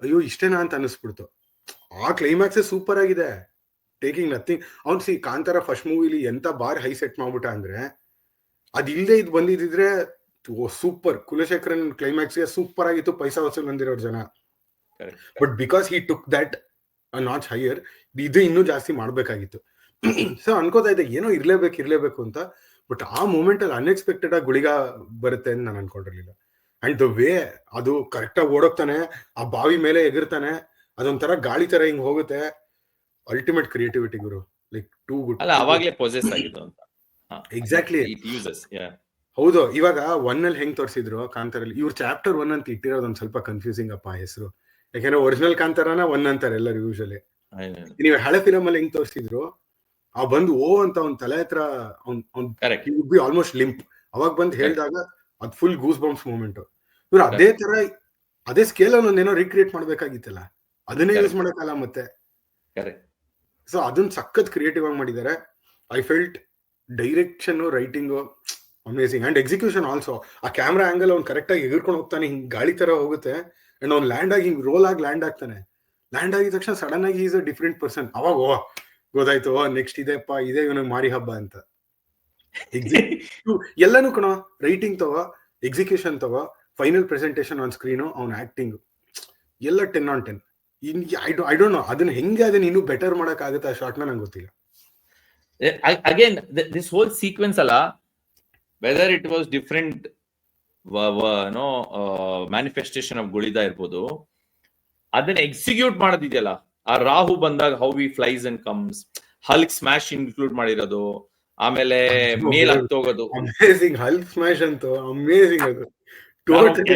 ಅಯ್ಯೋ ಇಷ್ಟೇನಾ ಅಂತ ಅನಿಸ್ಬಿಡ್ತು. ಆ ಕ್ಲೈಮ್ಯಾಕ್ಸ್ ಸೂಪರ್ ಆಗಿದೆ, ಟೇಕಿಂಗ್ ನಥಿಂಗ್. ಅವ್ನು ಕಾಂತಾರ ಫಸ್ಟ್ ಮೂವಿಲಿ ಎಂತ ಬಾರ್ ಹೈ ಸೆಟ್ ಮಾಡ್ಬಿಟ್ಟ ಅಂದ್ರೆ, ಅದಿಲ್ಲದೆ ಇದು ಬಂದಿದ್ರೆ ಸೂಪರ್. ಕುಲಶೇಖರನ್ ಕ್ಲೈಮ್ಯಾಕ್ಸ್ ಸೂಪರ್ ಆಗಿತ್ತು, ಪೈಸಾ ವಸೂಲ್ ಬಂದಿರೋರು ಜನ. But because he took that notch higher, ಇದು ಇನ್ನೂ ಜಾಸ್ತಿ ಮಾಡ್ಬೇಕಾಗಿತ್ತು. ಸೊ ಅನ್ಕೋತಾ ಇದ್ದೆ ಏನೋ ಇರ್ಲೇಬೇಕು ಅಂತ. ಬಟ್ ಆ ಮೂಮೆಂಟ್ ಅಲ್ಲಿ ಅನ್ಎಕ್ಸ್ಪೆಕ್ಟೆಡ್ ಆಗಿ ಗುಳಿಗ ಬರುತ್ತೆ ಅಂತ ನಾನು ಅನ್ಕೊಂಡಿರ್ಲಿಲ್ಲ. ಅಂಡ್ ದ ವೇ ಅದು ಕರೆಕ್ಟ್ ಆಗಿ ಓಡೋಗ್ತಾನೆ, ಆ ಬಾವಿ ಮೇಲೆ ಎಗಿರ್ತಾನೆ, ಅದೊಂಥರ ಗಾಳಿ ತರ ಹಿಂಗ್ ಹೋಗುತ್ತೆ. ಅಲ್ಟಿಮೇಟ್ ಕ್ರಿಯೇಟಿವಿಟಿ ಗುರು, ಲೈಕ್ ಟೂ ಗುಡ್. ಅಲ್ಲ ಅವಾಗ್ಲೇ ಪೊಸೆಸ್ ಆಗಿತ್ತು ಅಂತ. ಎಕ್ಸಾಕ್ಟ್ಲಿ. ಹೌದು. ಇವಾಗ 1 ಅಲ್ಲಿ ಹೆಂಗ್ ತೋರಿಸಿದ್ರು ಕಾಂತಾರಲ್ಲಿ, ಇವ್ರು ಚಾಪ್ಟರ್ 1 ಅಂತ ಇಟ್ಟಿರೋದು ಒಂದ್ ಸ್ವಲ್ಪ ಕನ್ಫ್ಯೂಸಿಂಗ್ ಅಪ್ಪ ಹೆಸರು. ಯಾಕಂದ್ರೆ ಒರಿಜಿನಲ್ ಕಾಂತಾರನ 1 ಅಂತಾರೆ ಎಲ್ಲರೂ ಯೂಶಲಿ. ನೀವು ಹಳೆ ಫಿಲಮ್ ಅಲ್ಲಿ ಹೆಂಗ್ ತೋರಿಸಿದ್ರು, ಆ ಬಂದು ಓ ಅಂತ ಅವ್ನ ತಲೆ ಹತ್ರ ಬಿ ಆಲ್ಮೋಸ್ಟ್ ಲಿಂಪ್, ಅವಾಗ ಬಂದು ಹೇಳಿದಾಗ ಅದ್ ಫುಲ್ ಗೂಸ್ ಬಂಪ್ಸ್ ಮೂಮೆಂಟ್. ಇವ್ರು ಅದೇ ತರ ಅದೇ ಸ್ಕೇಲ್ ಅಲ್ಲಿ ಒಂದೇನೋ ರೀಕ್ರಿಯೇಟ್ ಮಾಡ್ಬೇಕಾಗಿತ್ತಲ್ಲ, ಅದನ್ನೇ ಯೂಸ್ ಮಾಡಕ್ಕಲ್ಲ ಮತ್ತೆ. ಸೊ ಅದನ್ನ ಸಖತ್ ಕ್ರಿಯೇಟಿವ್ ಆಗಿ ಮಾಡಿದ್ದಾರೆ. I felt direction, writing amazing and execution also. ಆ ಕ್ಯಾಮ್ರಾ ಆಂಗಲ್ ಅವ್ನು ಕರೆಕ್ಟ್ ಆಗಿ ಎಗರ್ಕೊಂಡು ಹೋಗ್ತಾನೆ, ಹಿಂಗ್ ಗಾಳಿ ತರ ಹೋಗುತ್ತೆ. ಅಂಡ್ ಅವ್ನು ಲ್ಯಾಂಡ್ ಆಗಿ ಹಿಂಗ್ ರೋಲ್ ಆಗಿ ಲ್ಯಾಂಡ್ ಆಗ್ತಾನೆ. ಲ್ಯಾಂಡ್ ಆಗಿದ ತಕ್ಷಣ ಸಡನ್ ಆಗಿ ಈಸ್ ಅ ಡಿಫ್ರೆಂಟ್ ಪರ್ಸನ್. ಅವಾಗ ಗೊತ್ತಾಯ್ತು ನೆಕ್ಸ್ಟ್ ಇದೆಪ್ಪ ಇದೇ ಇವನಿಗೆ ಮಾರಿ ಹಬ್ಬ ಅಂತ. ಎಲ್ಲಾನು ಕಣೋ, ರೈಟಿಂಗ್ ತಗೋ, ಎಕ್ಸಿಕ್ಯೂಷನ್ ತಗೋ, ಫೈನಲ್ ಪ್ರೆಸೆಂಟೇಷನ್ ಆನ್ ಸ್ಕ್ರೀನು, ಅವ್ನ ಆಕ್ಟಿಂಗ್ ಎಲ್ಲ 10/10. ಐ ಡೋಂಟ್ ನೋ ಅದನ್ನ ಹೆಂಗೆ ಅದನ್ನ ಇನ್ನೂ ಬೆಟರ್ ಮಾಡಕ್ ಆಗುತ್ತೆ ಆ ಶಾರ್ಟ್ನ ನಂಗೆ ಗೊತ್ತಿಲ್ಲ. Again, this whole sequence alla, whether it was different manifestation of Gulida irbodu, ಅದನ್ನ ಎಕ್ಸಿಕ್ಯೂಟ್ ಮಾಡೋದಿದೆಯಲ್ಲ, ಆ ರಾಹು ಬಂದಾಗ how we flies and comes, Hulk smash include ಮಾಡಿರೋದು, ಆಮೇಲೆ ಮೇಲ್ ಹತ್ತೋಗೋದು, ಅಮೇಜಿಂಗ್. ಹಲ್ಕ್ ಸ್ಮ್ಯಾಶ್ ಅಂತೂ ಅಮೇಜಿಂಗ್. ಅದು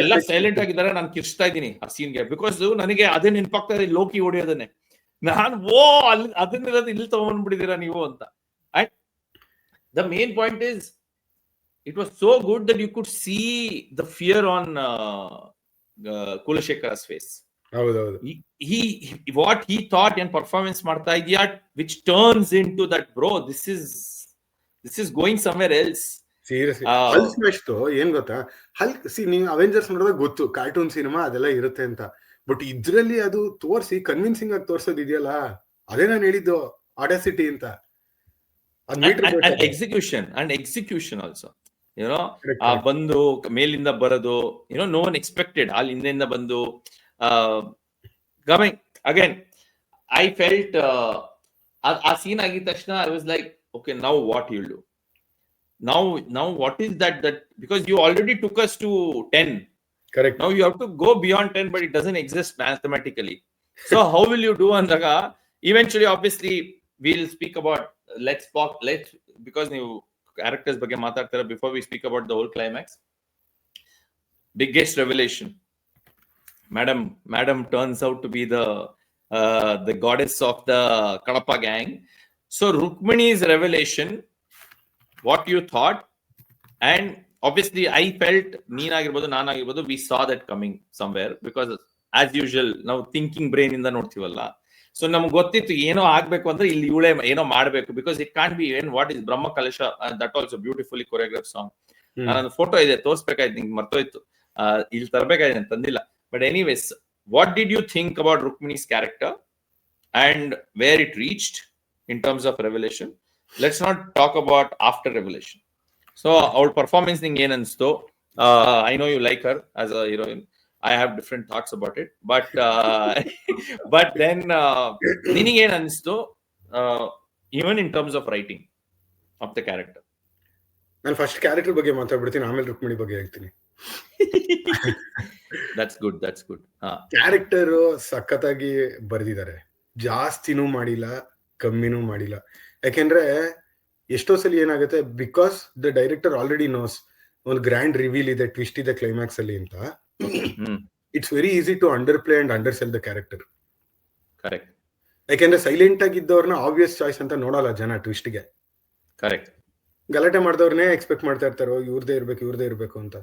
ಎಲ್ಲ ಸೈಲೆಂಟ್ ಆಗಿದ್ದಾರೆ, ನಾನು ಕಿರ್ಚ್ತಾ ಇದ್ದೀನಿ ಆ ಸೀನ್ಗೆ, ಬಿಕಾಸ್ ನನಗೆ ಅದೇ ನೆನಪಾಗ್ತಾ ಇದೆ, ಲೋಕಿ ಹೊಡಿಯೋದನ್ನೇ. ನಾನು ಅಲ್ಲಿ ಅದನ್ನಿರೋದು ಇಲ್ಲಿ ತಗೊಂಡ್ಬಿಟ್ಟಿದ್ದೀರಾ ನೀವು ಅಂತ. And the main point is, it was so good that you could see the fear on Kulashekara's face. ಹೌದೌದು. He what he thought and performance ಮಾಡ್ತಾ ಇದೆಯಾ, which turns into that, bro, this is going somewhere else. Seriously Hulk smash ಏನ್ ಗೊತ್ತಾ, Hulk ನೀವು Avengers ನೋಡಿದಾಗ ಗೊತ್ತು cartoon cinema ಅದೆಲ್ಲ ಇರುತ್ತೆ ಅಂತ, ಬಟ್ ಇದ್ರಲ್ಲಿ ಅದು ತೋರಿಸಿ ಕನ್ವಿನ್ಸಿಂಗ್ ಆಗಿ ತೋರ್ಸೋದು ಇದೆಯಲ್ಲ, ಅದೇ ನಾನು ಹೇಳಿದ್ದು ಆಡಾಸಿಟಿ ಅಂತ. ಎಕ್ಸಿಕ್ಯೂಷನ್ ಆಲ್ಸೋ, ಬಂದು ಮೇಲಿಂದ ಬರೋದು, ನೋ ಒನ್ ಎಕ್ಸ್ಪೆಕ್ಟೆಡ್, ಅಲ್ಲಿ ಹಿಂದೆಯಿಂದ ಬಂದು ಕಮಿಂಗ್ ಅಗೇನ್. ಐ ಫೆಲ್ಟ್ ಆ ಸೀನ್ ಆಗಿದ ತಕ್ಷಣ I was like, okay, now what you do, now what is that because you already took us to 10. Correct. Now you have to go beyond 10, but it doesn't exist mathematically. So how will you do andaga? Eventually, obviously, we'll speak about let's because ನೀವು characters ಬಗ್ಗೆ ಮಾತಾಡ್ತಾರೆ, before we speak about the whole climax. Biggest revelation, madam turns out to be the goddess of the Kadapa gang. So Rukmini's revelation, what you thought, and obviously I felt neenagirbodu nanagirbodu, we saw that coming somewhere, because as usual ನಾವು thinking brain ಇಂದ ನೋಡ್ತೀವಲ್ಲ, so ನಮ್ಗೆ ಗೊತ್ತಿತ್ತು ಏನೋ ಆಗ್ಬೇಕು ಅಂದ್ರೆ ಇಲ್ಲಿ ಇವಳೆ ಏನೋ ಮಾಡ್ಬೇಕು, ಬಿಕಾಸ್ ಇಟ್ ಕಾಂಟ್ ಬಿ ಏನ್ what is Brahma Kalasha, that also beautifully choreograph song. ನಾನೊಂದು ಫೋಟೋ ಇದೆ ತೋರ್ಸ್ಬೇಕಾಯ್ತು, ನಿಂಗೆ ಮರ್ತೋಯ್ತು, ಇಲ್ಲಿ ತರಬೇಕಾಯ್ತು, ತಂದಿಲ್ಲ. But anyways, what did you think about Rukmini's character and where it reached in terms of revelation? Let's not talk about after revelation. So our performance thing ಏನ್ ಅನ್ಸ್ತು? I know you like her as a heroine. I have different thoughts about it, but then ನಿನಗೆ ಏನ್ ಅನ್ಸ್ತು, even in terms of writing of the character? ನಾನು first character ಬಗ್ಗೆ ಮಾತಾಡ್ಬಿಡ್ತೀನಿ, ಆಮೇಲೆ ರುಕ್ಮಿಣಿ ಬಗ್ಗೆ ಹೇಳ್ತೀನಿ. That's good. ಕ್ಯಾರೆಕ್ಟರ್ ಸಖತ್ತಾಗಿ ಬರೆದಿದ್ದಾರೆ, ಜಾಸ್ತಿನೂ ಮಾಡಿಲ್ಲ ಕಮ್ಮಿನೂ ಮಾಡಿಲ್ಲ. ಯಾಕೆಂದ್ರೆ ಎಷ್ಟೋ ಸಲ ಏನಾಗುತ್ತೆ, because the director already knows ಒಂದು ಗ್ರ್ಯಾಂಡ್ ರಿವೀಲ್ ಇದೆ, ಟ್ವಿಸ್ಟ್ ಇದೆ ಕ್ಲೈಮ್ಯಾಕ್ಸ್ ಅಲ್ಲಿ ಅಂತ, it's very easy to underplay and undersell the character. Correct. ಯಾಕೆಂದ್ರೆ ಸೈಲೆಂಟ್ ಆಗಿದ್ದವ್ರನ್ನ ಆಬ್ವಿಯಸ್ ಚಾಯ್ಸ್ ಅಂತ ನೋಡಲ್ಲ ಜನ ಟ್ವಿಸ್ಟ್ಗೆ. ಕರೆಕ್ಟ್. ಗಲಾಟೆ ಮಾಡಿದವ್ರನ್ನೇ ಎಕ್ಸ್ಪೆಕ್ಟ್ ಮಾಡ್ತಾ ಇರ್ತಾರೋ ಇವ್ರದೇ ಇರ್ಬೇಕು ಅಂತ.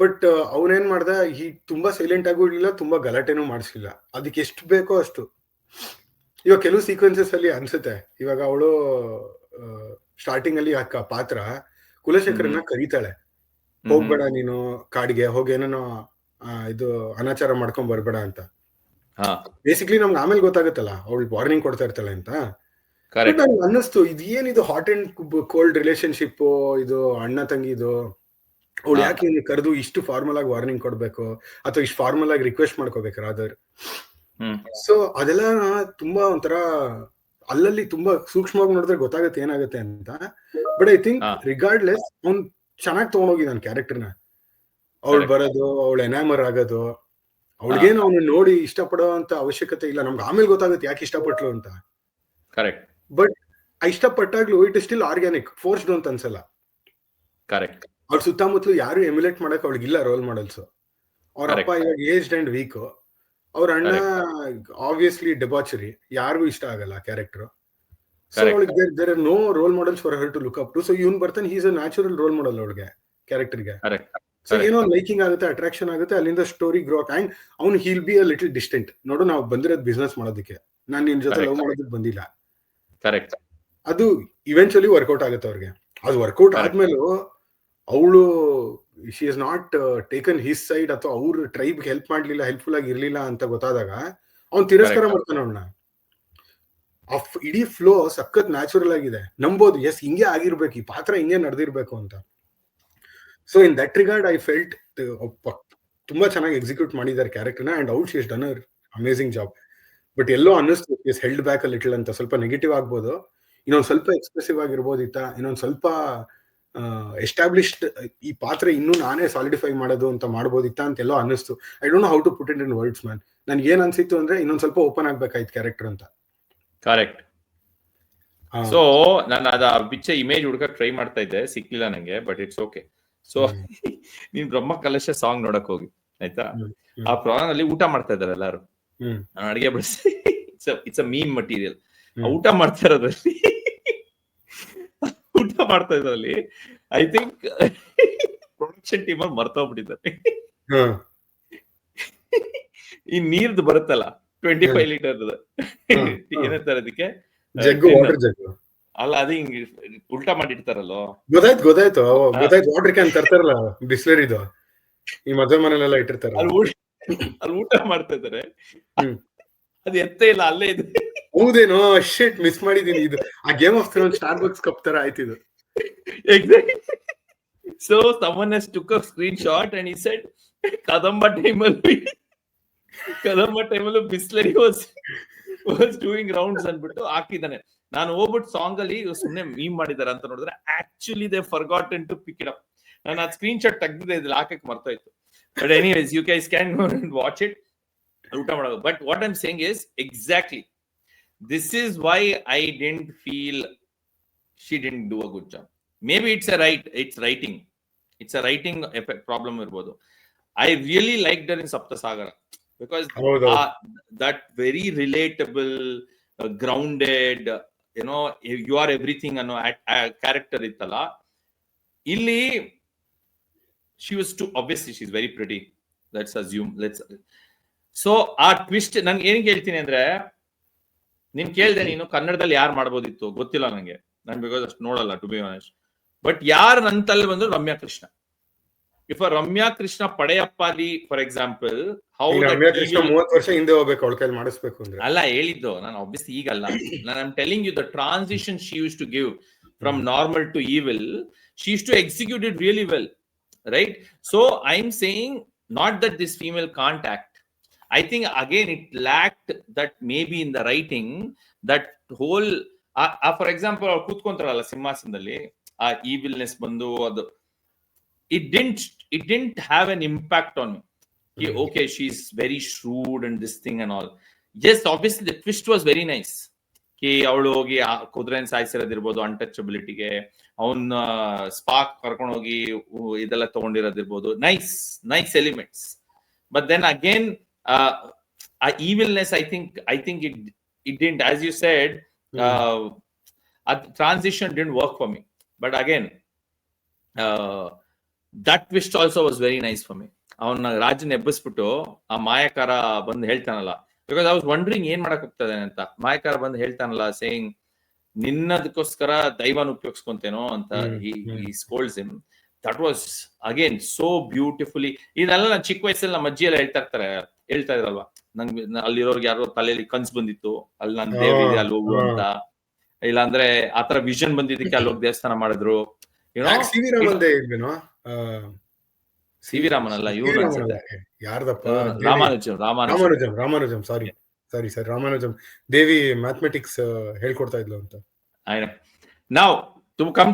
ಬಟ್ ಅವನೇನ್ ಮಾಡ್ದ, ಈ ತುಂಬಾ ಸೈಲೆಂಟ್ ಆಗೂ ಇರ್ಲಿಲ್ಲ, ತುಂಬಾ ಗಲಾಟೆನೂ ಮಾಡಿಸ್ಲಿಲ್ಲ, ಅದಕ್ಕೆ ಎಷ್ಟು ಬೇಕೋ ಅಷ್ಟು. ಇವಾಗ ಕೆಲವು ಸೀಕ್ವೆನ್ಸಸ್ ಅಲ್ಲಿ ಅನ್ಸುತ್ತೆ, ಇವಾಗ ಅವಳು ಸ್ಟಾರ್ಟಿಂಗ್ ಅಲ್ಲಿ ಪಾತ್ರ ಕುಲಶೇಖರನ್ನ ಕರೀತಾಳೆ, ಹೋಗ್ಬೇಡ ನೀನು ಕಾಡಿಗೆ ಹೋಗಿ, ಏನೇನೋ ಇದು ಅನಾಚಾರ ಮಾಡ್ಕೊಂಡ್ ಬರ್ಬೇಡ ಅಂತ. ಬೇಸಿಕ್ಲಿ ನಮ್ಗೆ ಆಮೇಲೆ ಗೊತ್ತಾಗುತ್ತಲ್ಲ ಅವಳು ವಾರ್ನಿಂಗ್ ಕೊಡ್ತಾ ಇರ್ತಾಳೆ ಅಂತ. ನಂಗೆ ಅನ್ನಿಸ್ತು, ಇದೇನಿದು ಹಾಟ್ ಅಂಡ್ ಕೋಲ್ಡ್ ರಿಲೇಶನ್ಶಿಪ್, ಇದು ಅಣ್ಣ ತಂಗಿದು, ಅವಳು ಯಾಕೆ ಕರೆದು ಇಷ್ಟು ಫಾರ್ಮಲ್ ಆಗಿ ವಾರ್ನಿಂಗ್ ಕೊಡ್ಬೇಕು, ಅಥವಾ ಇಷ್ಟು ಫಾರ್ಮಲ್ ಆಗಿ ರಿಕ್ವೆಸ್ಟ್ ಮಾಡ್ಕೋಬೇಕು ರಾದರ್. ಸೊ ಅದೆಲ್ಲ ತುಂಬಾ ಒಂಥರ ಅಲ್ಲಲ್ಲಿ ತುಂಬಾ ಸೂಕ್ಷ್ಮವಾಗಿ ನೋಡಿದ್ರೆ ಗೊತ್ತಾಗುತ್ತೆ ಏನಾಗುತ್ತೆ ಅಂತ. ಬಟ್ ಐ ಥಿಂಕ್ ರಿಗಾರ್ಡ್ಲೆಸ್ ಅವ್ನು ಚೆನ್ನಾಗಿ ತಗೊಂಡೋಗಿದ್ದಾನೆ ಕ್ಯಾರೆಕ್ಟರ್ನ. ಅವಳು ಬರೋದು, ಅವಳು ಎನಾಮರ್ ಆಗೋದು, ಅವಳಿಗೇನು ಅವನು ನೋಡಿ ಇಷ್ಟಪಡೋ ಅಂತ ಅವಶ್ಯಕತೆ ಇಲ್ಲ, ನಮ್ಗೆ ಆಮೇಲೆ ಗೊತ್ತಾಗುತ್ತೆ ಯಾಕೆ ಇಷ್ಟಪಟ್ಲು ಅಂತ. ಕರೆಕ್ಟ್. ಬಟ್ ಇಷ್ಟಪಟ್ಟಾಗ್ಲೂ it is still organic, forced ಅಂತ ಅನ್ಸಲ್ಲ. ಕರೆಕ್ಟ್. ಅವ್ರ ಸುತ್ತಮುತ್ತಲು ಯಾರು ಎಮ್ಯುಲೇಟ್ ಮಾಡಕ್ ಅವಳಿಗಿಲ್ಲ ರೋಲ್ ಮಾಡೆಲ್ಸ್. ಅವ್ರ ಅಪ್ಪ ಇವಾಗ ಏಜ್ಡ್ ಅಂಡ್ ವೀಕ್, ಅವ್ರ ಅಣ್ಣ ಆಬ್ವಿಯಸ್ಲಿ ಡೆಬಾಚರಿ, ಯಾರಿಗೂ ಇಷ್ಟ ಆಗಲ್ಲ ಕ್ಯಾರೆಕ್ಟರ್. ಸೊ ಅವಳಿಗೆ there are no role models for her to look up to. So ಇವ್ನು ಬರ್ತಾನೆ, he's a natural role model ಅವಳಿಗೆ, ಕ್ಯಾರೆಕ್ಟರ್ಗೆ. ಸೊ ಏನೋ ಲೈಕಿಂಗ್ ಆಗುತ್ತೆ, ಅಟ್ರಾಕ್ಷನ್ ಆಗುತ್ತೆ, ಅಲ್ಲಿಂದ ಸ್ಟೋರಿ ಗ್ರೋ ಅಂಡ್ ಅವ್ನು he'll be a little distant. ನೋಡು, ನಾವು ಬಂದಿರೋದು ಬಿಸ್ನೆಸ್ ಮಾಡೋದಕ್ಕೆ, ನಾನು ನಿನ್ ಜೊತೆ ಲವ್ ಮಾಡೋದಕ್ಕೆ ಬಂದಿಲ್ಲ. ಕರೆಕ್ಟ್. ಅದು ಇವೆಂಚುಲಿ ವರ್ಕೌಟ್ ಆಗುತ್ತೆ ಅವ್ರಿಗೆ. ಅದು ವರ್ಕೌಟ್ ಆದ್ಮೇಲೂ ಅವಳು she is not taken his side, ಅಥವಾ ಅವ್ರ ಟ್ರೈಬ್ ಹೆಲ್ಪ್ ಮಾಡ್ಲಿಲ್ಲ, ಹೆಲ್ಪ್ಫುಲ್ ಆಗಿ ಇರ್ಲಿಲ್ಲ ಅಂತ ಗೊತ್ತಾದಾಗ ಅವ್ನು ತಿರಸ್ಕಾರ ಮಾಡ್ತಾನೆ ಅವಳನ್ನ. ಇಡೀ ಫ್ಲೋ ಸಖತ್ ನ್ಯಾಚುರಲ್ ಆಗಿದೆ, ನಂಬೋದು ಎಸ್ ಹಿಂಗೆ ಆಗಿರ್ಬೇಕು, ಈ ಪಾತ್ರ ಹಿಂಗೆ ನಡೆದಿರ್ಬೇಕು ಅಂತ. So in that regard I felt ತುಂಬಾ ಚೆನ್ನಾಗಿ ಎಕ್ಸಿಕ್ಯೂಟ್ ಮಾಡಿದ್ದಾರೆ ಕ್ಯಾರೆಕ್ಟರ್ನ, and out she has done an amazing job. But ಎಲ್ಲೋ ಅನ್ನಿಸ್ತು is held back a little ಅಂತ. ಸ್ವಲ್ಪ ನೆಗೆಟಿವ್ ಆಗ್ಬೋದು, ಇನ್ನೊಂದ್ ಸ್ವಲ್ಪ ಎಕ್ಸ್ಪ್ರೆಸಿವ್ ಆಗಿರ್ಬೋದಿತ್ತ, ಇನ್ನೊಂದ್ ಸ್ವಲ್ಪ ಎಸ್ಟಾಬ್ಲಿಷ್ಡ್ ಈ ಪಾತ್ರ ಇನ್ನೂ ನಾನೇ ಸಾಲಿಡಿಫೈ ಮಾಡೋದು ಅಂತ ಮಾಡ್ಬೋದಿತ್ತ ಅಂತ ಎಲ್ಲೋ ಅನ್ನಿಸ್ತು. I don't know how to put it in words man. ನನ್ಗೆ ಏನ್ ಅನ್ಸಿತ್ತು ಅಂದ್ರೆ ಇನ್ನೊಂದ್ ಸ್ವಲ್ಪ ಓಪನ್ ಆಗ್ಬೇಕಾಯ್ತು ಕ್ಯಾರೆಕ್ಟರ್ ಅಂತ. ಕರೆಕ್ಟ್. ಸೊ ನಾನು ಅದ ಪಿಕ್ಚರ್ ಇಮೇಜ್ ಹುಡುಕಕ್ ಟ್ರೈ ಮಾಡ್ತಾ ಇದ್ದೆ, ಸಿಕ್ಲಿಲ್ಲ ನಂಗೆ, ಬಟ್ ಇಟ್ಸ್ ಓಕೆ. ಸೊ ನೀನ್ ಬ್ರಹ್ಮ ಕಲಶ ಸಾಂಗ್ ನೋಡಕ್ ಹೋಗಿ ಆಯ್ತಾ. ಆ ಪ್ರೋಗ್ರಾಮ್ ಅಲ್ಲಿ ಊಟ ಮಾಡ್ತಾ ಇದಾರೆ ಎಲ್ಲಾರು, ನಾನು ಅಡಿಗೆ ಬಡಿಸಿ, ಇಟ್ಸ್ ಅ ಮೀಮ್ ಮಟೀರಿಯಲ್. ಊಟ ಮಾಡ್ತಾ ಇರೋದ್ರಲ್ಲಿ ಐ ಥಿಂಕ್ ಪ್ರೊಡಕ್ಷನ್ ಟೀಮ್ ಅಲ್ಲಿ ಮರ್ತೋಗ್ಬಿಟ್ಟಿದ್ದಾರೆ. ಈ ನೀರ್ದು ಬರುತ್ತಲ್ಲ 25 ಲೀಟರ್ ಏನಂತಾರೆ ಅದಕ್ಕೆ, ಅಲ್ಲ ಅದು ಹಿಂಗ್ ಉಲ್ಟಾ ಮಾಡಿರ್ತಾರಲ್ಲೋ. ಗೊತ್ತಾಯ್ತು ವಾಟರ್ ಕ್ಯಾನ್ ತರ್ತಾರಲ್ಲ ಬಿಸ್ಲರಿದು, ಈ ಮದುವೆ ಮನೆಯಲ್ಲೆಲ್ಲ ಇಟ್ಟಿರ್ತಾರೆ, ಅಲ್ಲಿ ಊಟ ಮಾಡ್ತಾ ಇದಾರೆ. ಅದು ಎತ್ತ ಇಲ್ಲ, ಅಲ್ಲೇ ಇದೆ. ಹೌದೇನೋ, ಶಿಟ್ ಮಿಸ್ ಮಾಡಿದೀನಿ. ಇದು ಆ game of Thrones star bucks cup ತರ ಆಯ್ತು ಇದು. Exactly. So someone has took a screenshot and he said Kadamba ಟೈಮಲ್ಲಿ ಬಿಸ್ಲರಿ was doing rounds ಅಂದ್ಬಿಟ್ಟು ಹಾಕಿದ್ದಾನೆ. ನಾನು ಹೋಗ್ಬಿಟ್ಟು ಸಾಂಗ್ ಅಲ್ಲಿ ಸುಮ್ಮನೆ ಮೀಮ್ ಮಾಡಿದಾರೆ ಅಂತ ನೋಡಿದ್ರೆ actually they forgotten to pick it up. ನಾನು ಆ ಸ್ಕ್ರೀನ್ ಶಾಟ್ ತೆಗ್ದಿದ್ದೆ, ಇದ್ರಲ್ಲಿ ಹಾಕಕ್ ಮರ್ತೋಯ್ತು. But anyways you guys can watch it, ಊಟ ಮಾಡೋದು. But what I am saying is exactly this is why I didn't feel she didn't do a good job. Maybe it's a writing effect problem irbodu. I really liked her in Saptasagara because that very relatable, grounded, you are everything ಅನ್ನೋ character ittala. Illi she was too, obviously she's very pretty, let's assume. So ಆ twist ನಾನು ಏನ್ ಕೇಳ್ತೀನಿ ಅಂದ್ರೆ, ನೀನ್ ಕೇಳ್ದೆ ನೀನು ಕನ್ನಡದಲ್ಲಿ ಯಾರು ಮಾಡ್ಬೋದಿತ್ತು ಗೊತ್ತಿಲ್ಲ ನಂಗೆ, ನಾನು ಬಿಕಾಸ್ ಅಷ್ಟು ನೋಡಲ್ಲ ಟು ಬಿ ಆನೆಸ್ಟ್. ಬಟ್ ಯಾರು ನನ್ನ ತಲೆ ಬಂದ್ರು ರಮ್ಯಾ ಕೃಷ್ಣ. ಇಫ್ ರಮ್ಯಾ ಕೃಷ್ಣ ಪಡೆಯಪ್ಪಾಲಿ for example, how Ramya Krishna 30 ವರ್ಷ ಹಿಂದೆ ಹೋಗ್ಬೇಕು ಅವಳ ಕೈಲಿ ಮಾಡಿಸ್ಬೇಕು ಅಂದ್ರೆ ಅಲ್ಲ ಹೇಳಿದ್ದು ನಾನು, ಆಬ್ವಿಯಸ್ಲಿ ಈಗಲ್ಲ. ನಾನು I'm telling you the transition she used to give from normal to evil, she used to execute it really well, right? So I am saying not that this female can't act. I think again it lacked that maybe in the writing, that whole for example ಅವ್ರು ಕೂತ್ಕೊಂತಾರಲ್ಲ ಸಿಂಹಾಸನದಲ್ಲಿ, ಆ evilness ಬಂದು ಅದು it didn't have an impact on me. Okay, she's very shrewd and this thing and all. Yes, obviously the twist was very nice. ಅವಳು ಹೋಗಿ ಕುದುರೆನ ಸಾಯಿಸಿರೋದಿರ್ಬೋದು, ಅನ್ಟಚಬಿಲಿಟಿಗೆ ಅವನ್ನ spark ಕರ್ಕೊಂಡು ಹೋಗಿ ಇದೆಲ್ಲ ತಗೊಂಡಿರೋದಿರ್ಬೋದು, nice elements. But then again evilness, I think it didn't, as you said, transition didn't work for me. But again that twist also was very nice for me. ಅವನ್ನ ರಾಜನ್ ಎಬ್ಬಿಸ್ಬಿಟ್ಟು ಆ ಮಾಯಕಾರ ಬಂದು ಹೇಳ್ತಾನಲ್ಲ, ಬಿಕಾಸ್ ಐ ವಾಸ್ ವಂಡರಿಂಗ್ ಏನ್ ಮಾಡಕ್ ಹೋಗ್ತದೆ ಅಂತ. ಮಾಯಕಾರ ಬಂದು ಹೇಳ್ತಾನಲ್ಲ, saying ನಿನ್ನದಕ್ಕೋಸ್ಕರ ದೈವನ ಉಪಯೋಗಿಸ್ಕೊಂತೇನೋ ಅಂತ he scolds him. That was again so beautifully. ಇದೆಲ್ಲ ನಾನು ಚಿಕ್ಕ ವಯಸ್ಸಲ್ಲಿ ನಮ್ಮ ಅಜ್ಜಿ ಎಲ್ಲ ಹೇಳ್ತಾ ಇದ್ರಲ್ವಾ, ನಂಗೆ ಅಲ್ಲಿರೋರ್ಗೆ ಯಾರೋ ತಲೆಯಲ್ಲಿ ಕನ್ಸ್ ಬಂದಿತ್ತು, ಅಲ್ಲಿ ನಾನು ದೇವ್ರಿದೆ ಅಲ್ಲಿ ಹೋಗು ಅಂತ, ಇಲ್ಲ ಅಂದ್ರೆ ಆತರ ವಿಷನ್ ಬಂದಿದ್ದಕ್ಕೆ ಅಲ್ಲಿ ಹೋಗಿ ದೇವಸ್ಥಾನ ಮಾಡಿದ್ರು. ಸಿ ವಿ ರಾಮನ್ ಅಲ್ಲ, ಇವ್ರು ಅನ್ಸುತ್ತೆ, ರಾಮಾನುಜಂ. ಸಾರಿ ರಾಮಾನುಜಂ ದೇವಿ ಮ್ಯಾಥಮೆಟಿಕ್ಸ್ ಹೇಳ್ಕೊಡ್ತಾ ಇದ್ಲು ಅಂತ. Now to come,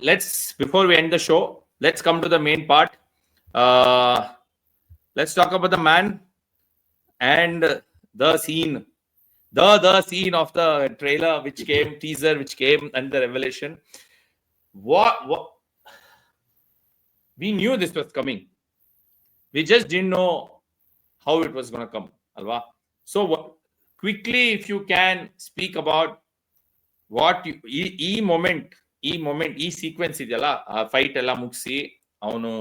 let's before we end the show, let's come to the main part. Let's talk about the man and the scene of the trailer which came, teaser which came, and the revelation. What we knew this was coming, we just didn't know how it was going to come, alva. So quickly, if you can speak about what ಈ moment ಈ sequence ಇದೆಯಲ್ಲ, ಆ fight ಎಲ್ಲ ಮುಗಿಸಿ ಅವನು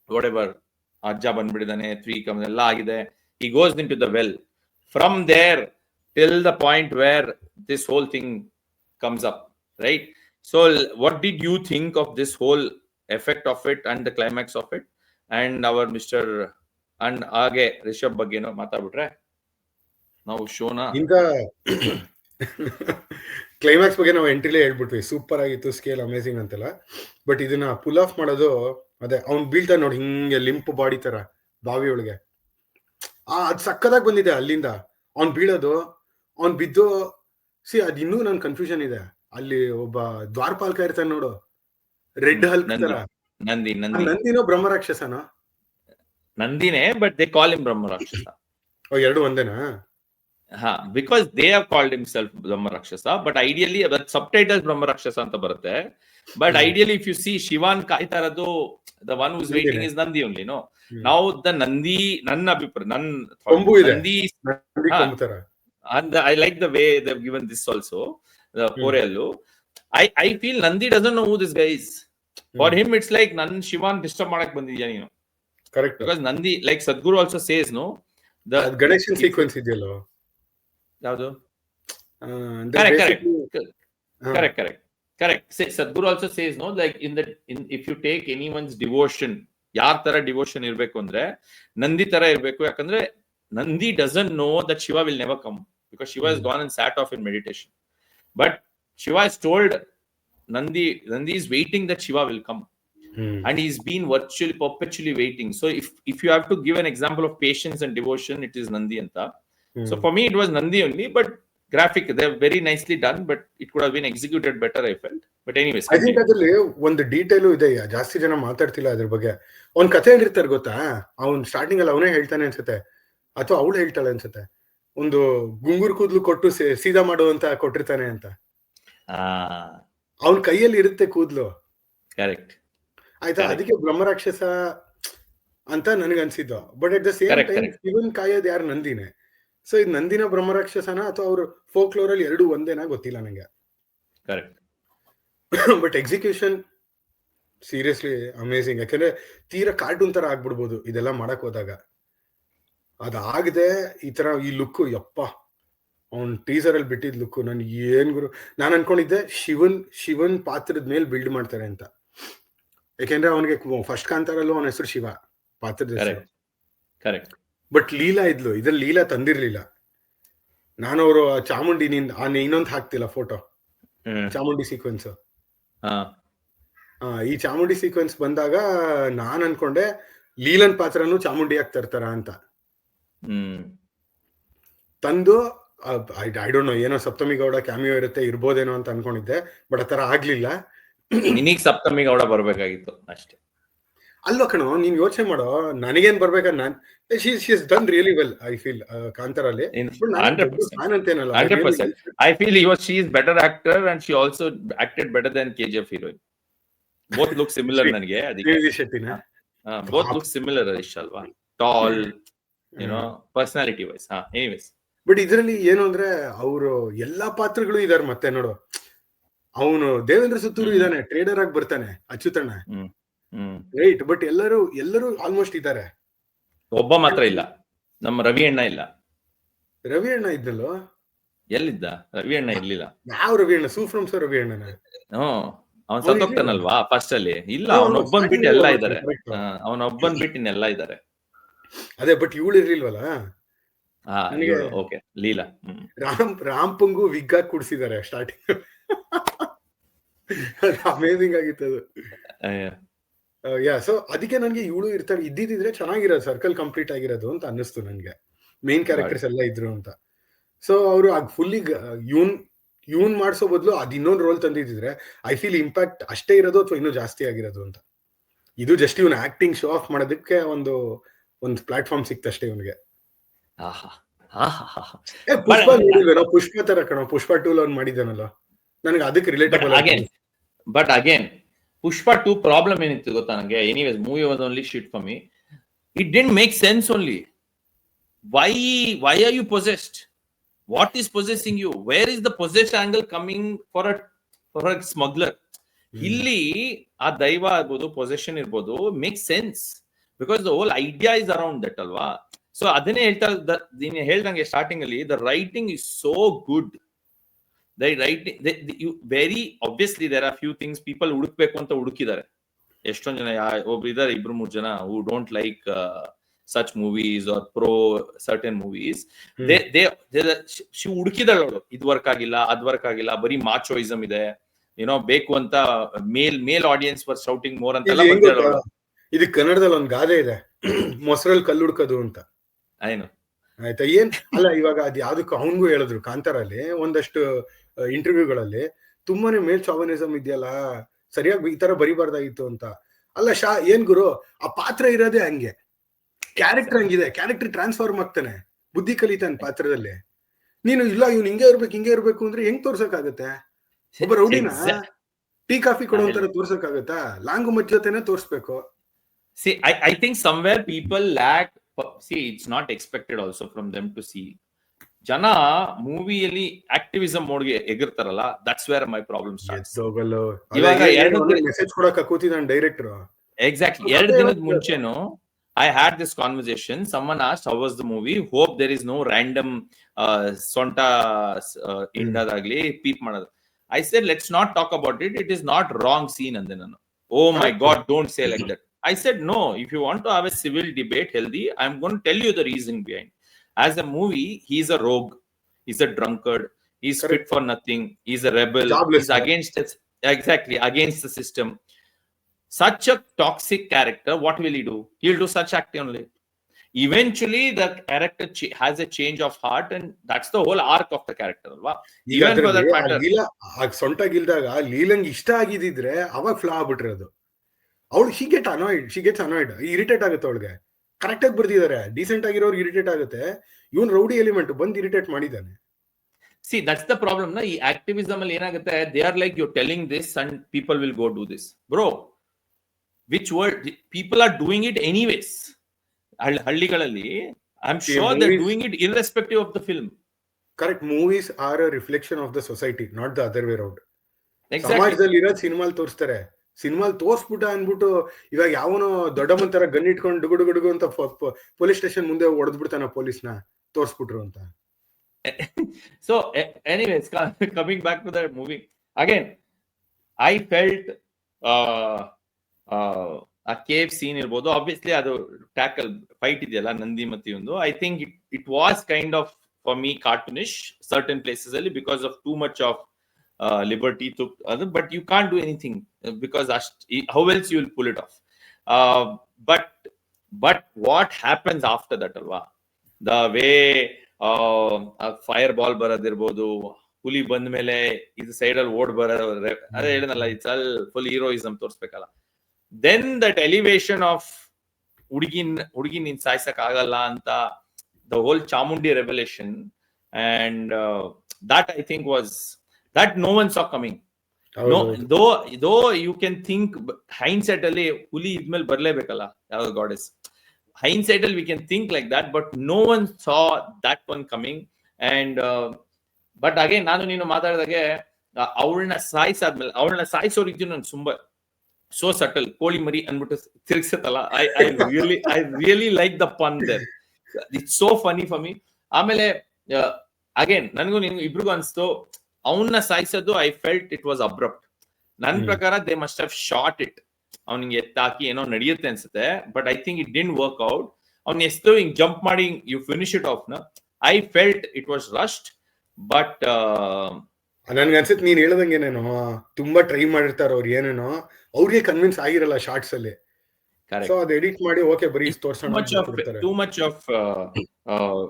ವಾಟೆವರ್ ಅಜ್ಜ ಬಂದ್ಬಿಟ್ಟಿದ್ದಾನೆ, 3 come ಎಲ್ಲ ಆಗಿದೆ, he goes into the well. From there till the point where this whole thing comes up, right? So what did you think of this whole effect of it and the climax of it? And our Mr. and ಹಾಗೆ ರಿಷಬ್ ಬಗ್ಗೆ ಏನೋ ಮಾತಾಡ್ಬಿಟ್ರೆ ನಾವು ಶೋನ. Climax ಬಗ್ಗೆ ನಾವು ಎಂಟ್ರಿಲೇ ಹೇಳ್ಬಿಟ್ವಿ, super ಆಗಿತ್ತು, scale amazing ಅಂತೆಲ್ಲ. But ಇದನ್ನ full of ಮಾಡೋದು ಅದೇ ಅವ್ನ್ ಬೀಳ್ತಾ ನೋಡಿ ಹಿಂಗೆ ಲಿಂಪ್ ಬಾಡಿ ತರ ಬಾವಿ ಒಳಗೆ, ಅದ್ ಸಕ್ಕದಾಗಿ ಬಂದಿದೆ. ಅಲ್ಲಿಂದ ಅವ್ನ್ ಬೀಳೋದು, ಅವ್ನ್ ಬಿದ್ದು ಅದ್ ಇನ್ನೂ ನನ್ ಕನ್ಫ್ಯೂಷನ್ ಇದೆ. ಅಲ್ಲಿ ಒಬ್ಬ ದ್ವಾರಪಾಲಕ ಇರ್ತಾನೆ ನೋಡು, ರೆಡ್ ಹಲ್ಕ್ ತರ. ನಂದಿನೋ ಬ್ರಹ್ಮರಾಕ್ಷಸನೋ? ನಂದಿನೇ, but they call him Brahmarakshasa. ಎರಡು ಒಂದೇನಾ? ಹಾ, because they have called himself Brahmarakshasa, but ideally subtitles Brahmarakshasa ಅಂತ ಬರುತ್ತೆ. But ideally if you see ಶಿವಾನ್ ಕಾಯ್ತಾ ಇರೋದು, the one who's waiting is Nandi only. No, ನಾವು ದ ನಂದಿ, ನನ್ನ ಅಭಿಪ್ರಾಯ, Nandi, and I like the way they've given this also, the Orellu. I feel Nandi doesn't know who this guy is. For him it's like nan Shivan disturb madak bandidya neenu. Correct. Because Nandi, like Sadhguru also says, no, the Ganeshan sequence ideyallo yavado correct. Say Sadhguru also says, no, like if you take anyone's devotion, yaar tara devotion irbeku andre Nandi tara irbeku. Yakandre Nandi doesn't know that Shiva will never come, because Shiva has gone and sat off in meditation. But Shiva has told Nandi is waiting that Shiva will come. And he's been perpetually waiting. So if you have to give an example of patience and devotion, it is Nandi anta. So for me it was Nandi only, but graphic, they're very nicely done, but it could have been executed better, I felt. But anyways, I think ಅದರಲ್ಲಿ ಒಂದು detail ಇದೆ, ಜಾಸ್ತಿ ಜನ ಮಾತಾಡ್ತಿಲ್ಲ ಅದ್ರ ಬಗ್ಗೆ. ಅವ್ನ್ ಕಥೆ ಹೇಳಿರ್ತಾರೆ ಗೊತ್ತಾ, ಅವ್ನ್ ಸ್ಟಾರ್ಟಿಂಗ್ ಅಲ್ಲಿ ಅವನೇ ಹೇಳ್ತಾನೆ ಅನ್ಸುತ್ತೆ, ಅಥವಾ ಅವಳು ಹೇಳ್ತಾಳೆ ಅನ್ಸುತ್ತೆ, ಒಂದು ಗುಂಗುರು ಕೂದ್ಲು ಕೊಟ್ಟು ಸೀದಾ ಮಾಡು ಅಂತ ಕೊಟ್ಟಿರ್ತಾನೆ ಅಂತ. ಅವನ್ ಕೈಯಲ್ಲಿ ಇರುತ್ತೆ ಕೂದ್ಲು. ಕರೆಕ್ಟ್ ಆಯ್ತಾ, ಅದಕ್ಕೆ ಬ್ರಹ್ಮರಾಕ್ಷಸ ಅಂತ ನನಗನ್ಸಿದ್ದು. But at the same time ಇವನ್ ಕಾಯೋದು ಯಾರು? ನಂದಿನೇ. ಸೊ ಇದು ನಂದಿನ ಬ್ರಹ್ಮರಾಕ್ಷಸನ ಅಥವಾ ಅವ್ರು ಫೋಕ್ಲೋರ್ ಅಲ್ಲಿ ಎರಡು ಒಂದೇನಾ ಗೊತ್ತಿಲ್ಲ ನಂಗೆ. Correct. But execution seriously amazing. ಯಾಕಂದ್ರೆ ತೀರಾ ಕಾರ್ಟೂನ್ ತರ ಆಗ್ಬಿಡ್ಬೋದು ಇದೆಲ್ಲ ಮಾಡಕ್ ಹೋದಾಗ. ಅದಾಗದೆ ಈ ತರ ಈ ಲುಕ್, ಯಪ್ಪ, ಅವ್ನ್ ಟೀಸರ್ ಅಲ್ಲಿ ಬಿಟ್ಟಿದ್ ಲುಕ್, ನನ್ ಏನ್ ಗುರು, ನಾನ್ ಅನ್ಕೊಂಡಿದ್ದೆ ಶಿವನ್ ಪಾತ್ರದ ಮೇಲೆ ಬಿಲ್ಡ್ ಮಾಡ್ತಾರೆ ಅಂತ. ಯಾಕೆಂದ್ರೆ ಅವನಿಗೆ ಫಸ್ಟ್ ಕಾಂತಾರಲ್ಲೂ ಅವನ ಹೆಸರು ಶಿವ, ಪಾತ್ರದ ಹೆಸರು. ಕರೆಕ್ಟ್. ಬಟ್ ಲೀಲಾ ಇದ್ಲು, ಇದ್ರಲ್ಲಿ ಲೀಲಾ ತಂದಿರ್ಲಿಲ್ಲ. ನಾನು ಅವರು ಚಾಮುಂಡಿ ಇನ್ನೊಂದು ಹಾಕ್ತಿಲ್ಲ ಫೋಟೋ, ಚಾಮುಂಡಿ ಸೀಕ್ವೆನ್ಸ್. ಈ ಚಾಮುಂಡಿ ಸೀಕ್ವೆನ್ಸ್ ಬಂದಾಗ ನಾನ್ ಅನ್ಕೊಂಡೆ ಲೀಲನ್ ಪಾತ್ರನು ಚಾಮುಂಡಿಯಾಗಿ ತರ್ತಾರ ಅಂತ. ತಂದು ಐ ಡೋಂಟ್ ನೋ, ಏನೋ ಸಪ್ತಮಿ ಗೌಡ ಕ್ಯಾಮಿಯೋ ಇರ್ಬೋದೇನೋ ಅಂತ ಅನ್ಕೊಂಡಿದ್ದೆ. ಬಟ್ ಆತರ ಆಗ್ಲಿಲ್ಲ. ನಿನಗ್ ಸಪ್ತಮಿ ಗೌಡ ಬರ್ಬೇಕಾಗಿತ್ತು ಅಷ್ಟೇ. ಅಲ್ವ ಕಣೋ, ನೀನ್ ಯೋಚನೆ ಮಾಡೋ, ನನಗೇನ್ ಬರ್ಬೇಕ, ನಾನ್ she's done really well I feel ಕಾಂತಾರಲ್ಲಿ. 100%. I feel she is better actor and she also acted better than KGF heroine. Both look similar ನನಗೆ. ಅದಕ್ಕೆ both look similar ಇಷ್ಟ ಅಲ್ವಾ, tall, you know, personality wise. Anyways, but ಇದರಲ್ಲಿ ಏನು ಅಂದ್ರೆ ಅವರು ಎಲ್ಲಾ ಪಾತ್ರಗಳು ಇದಾರೆ. ಮತ್ತೆ ನೋಡು, ಅವನು ದೇವೇಂದ್ರ ಸುತ್ತೂರು ಇದಾನೆ, ಟ್ರೇಡರ್ ಆಗಿ ಬರ್ತಾನೆ ಅಚ್ಯುತಣ್ಣ, ರೈಟ್. ಬಟ್ ಎಲ್ಲರೂ ಆಲ್ಮೋಸ್ಟ್ ಇದ್ದಾರೆ. ಒಬ್ಬ ಮಾತ್ರ ಇಲ್ಲ, ನಮ್ಮ ರವಿ ಅಣ್ಣ ಇಲ್ಲ. ರವಿ ಅಣ್ಣ ಇದ್ನಲ್ಲೋ? ಎಲ್ಲಿದ್ದ ರವಿ ಅಣ್ಣ? ಇರ್ಲಿಲ್ಲ. ಯಾವ ರವಿ ಅಣ್ಣ? ಸೂಫ್ರಮ್ ಸರ್ ರವಿ ಅಣ್ಣನ? ಅವನ್ ಸತ್ತೋಗ್ತಾನಲ್ವಾ ಫಸ್ಟ್ ಅಲ್ಲಿ? ಇಲ್ಲ, ಅವನೊಬ್ಬನ್ ಬಿಟ್ಟು ಎಲ್ಲ ಇದ್ದಾರೆ. ಅವನೊಬ್ಬನ್ ಬಿಟ್ಟು ಇನ್ನೆಲ್ಲ ಇದ್ದಾರೆ. ಅದೇ, ಬಟ್ ಇವಳು ಇರ್ಲಿಲ್ವಲ್ಲ. ಓಕೆ, ಲೀಲಾ. ರಾಂಪಂಗು ವಿಗ್ ಆಗಿ ಕುಡ್ಸಿದ್ದಾರೆ ಸ್ಟಾರ್ಟಿಂಗ್. ಅಮೇಸಿಂಗ್ ಆಗಿತ್ತು ಅದು. ಸೊ ಅದಕ್ಕೆ ನನ್ಗೆ ಇವಳು ಇದ್ದಿದ್ರೆ ಚೆನ್ನಾಗಿರೋದು, ಸರ್ಕಲ್ ಕಂಪ್ಲೀಟ್ ಆಗಿರೋದು ಅಂತ ಅನ್ನಿಸ್ತು ನನ್ಗೆ. ಮೇನ್ ಕ್ಯಾರೆಕ್ಟರ್ಸ್ ಎಲ್ಲ ಇದ್ರು ಅಂತ. ಸೊ ಅವರು ಫುಲ್ಲಿ ಇವನ್ ಮಾಡ್ಸೋ ಬದಲು ಅದ್ ಇನ್ನೊಂದು ರೋಲ್ ತಂದಿದ್ರೆ ಐ ಫೀಲ್ ಇಂಪ್ಯಾಕ್ಟ್ ಅಷ್ಟೇ ಇರೋದು ಅಥವಾ ಇನ್ನೂ ಜಾಸ್ತಿ ಆಗಿರೋದು ಅಂತ. ಇದು just even acting show of ಮಾಡೋದಕ್ಕೆ ಒಂದು ಪ್ಲಾಟ್ಫಾರ್ಮ್ ಸಿಕ್ತಷ್ಟೇ ಇವನಿಗೆ. ಪುಷ್ಪ ತರ ಕಣ, ಪುಷ್ಪ 2 ಅವ್ನು ಮಾಡಿದ್ದಾನಲ್ಲ, ನನಗೆ ಅದಕ್ಕೆ relatable. But again Pushpa 2 problem ಏನಿತ್ತು ಗೊತ್ತಾ ನನಗೆ? Anyways, movie was only shit for me. It didn't make sense only. Why are you possessed? What is possessing you? Where is the possessed angle coming for a smuggler? Illi ಆ ದೈವ ಇರ್ಬೋದು, possession ಇರ್ಬೋದು, make sense because the whole idea is around that ಅಲ್ವಾ. So ಅದನ್ನೇ ಹೇಳ್ದಂಗೆ starting ಅಲ್ಲಿ, the writing is so good. Very obviously there are few things people ಹುಡುಕ್ಬೇಕು ಅಂತ ಹುಡುಕಿದ್ದಾರೆ. ಎಷ್ಟೊಂದ್ ಜನ, ಒಬ್ರು ಇದಾರೆ, 2-3 ಜನ who don't like such movies or pro certain movies. Hmm. they she ಹುಡುಕಿದಳು, ಇದು ವರ್ಕ್ ಆಗಿಲ್ಲ, ಅದ್ ವರ್ಕ್ ಆಗಿಲ್ಲ, ಬರೀ ಮಾಚೋಯಿಸಮ್ ಇದೆ, ಬೇಕು ಅಂತ ಮೇಲ್ ಆಡಿಯನ್ಸ್ ಫಾರ್ ಶೌಟಿಂಗ್ ಮೋರ್ ಅಂತೆಲ್ಲ ಇದು ಹೆಂಗ್ ಗೊತ್ತಾ? ಬಂದಿರೋಳು. ಇದು ಕನ್ನಡದಲ್ಲಿ ಒಂದು ಗಾದೆ ಇದೆ, ಮೊಸರಲ್ಲಿ ಕಲ್ಲು ಹುಡ್ಕೋದು ಅಂತ. ಏನು ಆಯ್ತಾ? ಅಲ್ಲ, ಇವಾಗ ಅದ್ ಯಾವ್ದಕ್ಕೂ ಅವನ್ಗೂ ಹೇಳಿದ್ರು ಕಾಂತಾರಲ್ಲಿ ಒಂದಷ್ಟು ಇಂಟರ್ವ್ಯೂಗಳಲ್ಲಿ, ತುಂಬಾನೇ ಮೇಲ್ ಚಾವನಿಸಮ್ ಇದೆಯಲ್ಲ, ಸರಿಯಾಗಿ ಈ ತರ ಬರಿಬಾರ್ದಾಗಿತ್ತು ಅಂತ. ಅಲ್ಲ ಏನ್ ಗುರು, ಆ ಪಾತ್ರ ಇರೋದೇ ಹಂಗೆ, ಕ್ಯಾರೆಕ್ಟರ್ ಹಂಗಿದೆ, ಕ್ಯಾರೆಕ್ಟರ್ ಟ್ರಾನ್ಸ್ಫಾರ್ಮ್ ಆಗ್ತಾನೆ, ಬುದ್ಧಿ ಕಲಿತಾನೆ ಪಾತ್ರದಲ್ಲಿ. ನೀನು ಇಲ್ಲ ಇವ್ನು ಹಿಂಗೆ ಇರ್ಬೇಕು ಅಂದ್ರೆ ಹೆಂಗ್ ತೋರ್ಸಕ್ಕಾಗತ್ತೆ? ಒಬ್ಬ ರೌಡಿನ ಟೀ ಕಾಫಿ ಕೊಡೋಂತರ ತೋರ್ಸಕ್ಕಾಗತ್ತಾ? ಲಾಂಗು ಮಚ್ಚ ಜೊತೆನೆ ತೋರ್ಸ್ಬೇಕು. See, I think somewhere people lack. See, it's not expected also from them to see. ಜನ ಮೂವಿಯಲ್ಲಿ ಆಕ್ಟಿವಿಸಮ್ ಮೋಡ್ಗೆ ಎಗಿರ್ತಾರಲ್ಲ, that's where my problem starts. ಇವಾಗ ಮೆಸೇಜ್ ಕೊಡಕ ಕೂತಿದ್ದಾನೆ ಡೈರೆಕ್ಟರ್. ಎಕ್ಸಾಕ್ಟ್ಲಿ 2 ದಿನದ ಮುಂಚೆನು I had this conversation. Someone asked, how was the movie? Hope there is no random sonta indadagli peep madadu. I said, let's not talk about it. It is not wrong scene. And then, oh my God, don't say like that. I said, no, if you want to have a civil debate, healthy, I'm going to tell you the reason behind. As a movie, he's a rogue, he's a drunkard, he's fit for nothing, he's a rebel, he's against it, exactly, against the system. Such a toxic character, what will he do? He'll do such acting only. Eventually, the character has a change of heart, and that's the whole arc of the character. Even for that matter, ಸೊಂಟ ಗಿಲ್ದಾಗ ಲೀಲಂಗ್ ಇಷ್ಟ ಆಗಿದ್ರೆ ಅವಾಗ ಫ್ಲಾ ಆಗ್ಬಿಟ್ರದು. ಅವಳು she gets annoyed, irritate ಆಗುತ್ತೆ ಅವಳಿಗೆ. Correct ಆಗಿ ಬರ್ದಿದ್ದಾರೆ, decent ಆಗಿರೋರು ಇರಿಟೇಟ್ ಆಗುತ್ತೆ, ಇವನ್ ರೌಡಿ ಎಲಿಮೆಂಟ್ ಬಂದು ಇರಿಟೇಟ್ ಮಾಡಿದ್ದಾನೆ. See, that's the problem. Na ee activism ಅಲ್ಲಿ ಏನಾಗುತ್ತೆ, they are like, you're telling this and people will go do this. Bro, which word? People are doing it anyways. ಹಳ್ಳಿಗಳಲ್ಲಿ I'm sure they're doing it irrespective of the film. Correct. Movies are a reflection of the society, not the other way around. Exactly. ಸಮಾಜದಲ್ಲಿ ಇರೋ ಸಿನಿಮಾಲ್ ತೋರಿಸ್ತಾರೆ, ಸಿನಿಮಾಲ್ ತೋರ್ಸ್ಬಿಟ್ಟ ಅನ್ಬಿಟ್ಟು ಇವಾಗ ಯಾವನೋ ದೊಡ್ಡಮ್ಮನ ತರ gun ಇಟ್ಕೊಂಡು ಡುಗುಡು ಅಂತ ಪೊಲೀಸ್ ಸ್ಟೇಷನ್ ಮುಂದೆ ಹೊಡೆದ್ಬಿಡ್ತಾನ ಪೊಲೀಸ್ನ ತೋರ್ಸ್ಬಿಟ್ರು ಅಂತ. So anyways, coming back to that movie again, I felt a cave scene irbodu, obviously adu tackle fight ideyalla Nandi ಮತ್ತೆ ಒಂದು, I think it was kind of for me cartoonish certain places ಅಲ್ಲಿ because of too much of liberty took other, but you can't do anything because how else you will pull it off. But what happens after that alva, the way fireball ಬರೋದಿರ್ಬೋದು, ಹುಲಿ ಬಂದ ಮೇಲೆ ಇದು side ಅಲ್ಲಿ ಓಡ್ ಬರೋ, ಅದೇ ಹೇಳಿದ್ನಲ್ಲ, ಇಟ್ಸ್ ಆಲ್ ಫುಲ್ ಹೀರೋಯಿಸಮ್ ತೋರ್ಸ್ಬೇಕಲ್ಲ. ದೆನ್ ದಟ್ ಎಲಿವೇಶನ್ ಆಫ್ ಹುಡುಗಿನ್ ನೀನ್ ಸಾಯ್ಸಕ್ ಆಗಲ್ಲ ಅಂತ, the whole Chamundi revolution, and that I think was that no one saw coming. Though you can think hindsight ಅಲ್ಲಿ ಹುಲಿ ಇದ್ಮೇಲೆ ಬರ್ಲೇಬೇಕಲ್ಲ ಯಾವ್ದು goddess. Hindsight, we can think like that, but no one saw that one coming. And but again, ನಾನು ನೀನು ಮಾತಾಡಿದಾಗೆ ಅವಳನ್ನ ಸಾಯಿಸಾದ್ಮೇಲೆ, ಅವಳನ್ನ ಸಾಯಿಸೋರಿದ್ದು ನನ್ ತುಂಬಾ ಸೋ ಸಟಲ್, ಕೋಳಿ ಮರಿ ಅನ್ಬಿಟ್ಟು ತಿರ್ಗ್ಸತ್ತಲ್ಲ, I really like the pun there. It's so funny for me. ಆಮೇಲೆ ಅಗೇನ್ ನನಗೂ ನಿನ್ಗೂ ಇಬ್ರಿಗೂ ಅನ್ಸ್ತು, ಅವನ್ನ ಸಾಯಿಸೋದು I felt it was abrupt. ನನ್ನ ಪ್ರಕಾರ they must have shot it, ಅವನಿಗೆ ಎತ್ತಾಕಿ ಏನೋ ನಡೆಯುತ್ತೆ ಅನ್ಸುತ್ತೆ, but I think it didn't work out. ಅವ್ನ ಎಷ್ಟು ಹಿಂಗ್ ಜಂಪ್ ಮಾಡಿ ಯು ಫಿನಿಶ್ ಇಟ್ ಆಫ್ ನ, I felt it was ರಶ್ಡ್. But ನನ್ಗೆ ಅನ್ಸುತ್ತೆ ನೀನ್ ಹೇಳ್ದಂಗೆನೇನೋ ತುಂಬಾ ಟ್ರೈ ಮಾಡಿರ್ತಾರ ಅವ್ರು, ಏನೇನೋ ಅವ್ರಿಗೆ ಕನ್ವಿನ್ಸ್ ಆಗಿರಲ್ಲ ಶಾರ್ಟ್ಸ್ ಅಲ್ಲಿ, ಸೊ ಅದು ಎಡಿಟ್ ಮಾಡಿ ಓಕೆ ಬರೀ ತೋರ್ಸೋಣ, ಟೂ ಮಚ್ ಆಫ್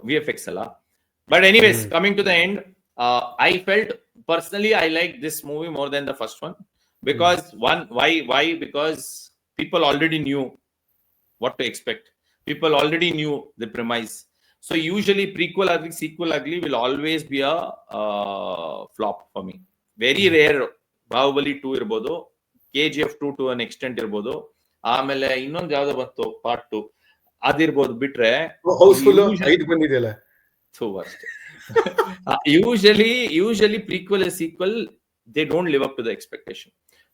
VFX ಅಲ್ಲ. But anyways, coming to the end, I felt personally I like this movie more than the first one. Because why? Because people already knew what to expect. People already knew the premise. So usually prequel agli sequel agli will always be a flop for me. Very rare Bahubali 2 irbodu, KGF 2 to an extent irbodu, ಆಮೇಲೆ ಇನ್ನೊಂದು ಯಾವ್ದೋ ಬಂತು part 2 ಅದಿರ್ಬೋದು, ಬಿಟ್ರೆ house full 5 ಬಂದಿದೆಯಲ್ಲ, so worst. Usually prequel and sequel, they don't live up to the expectation.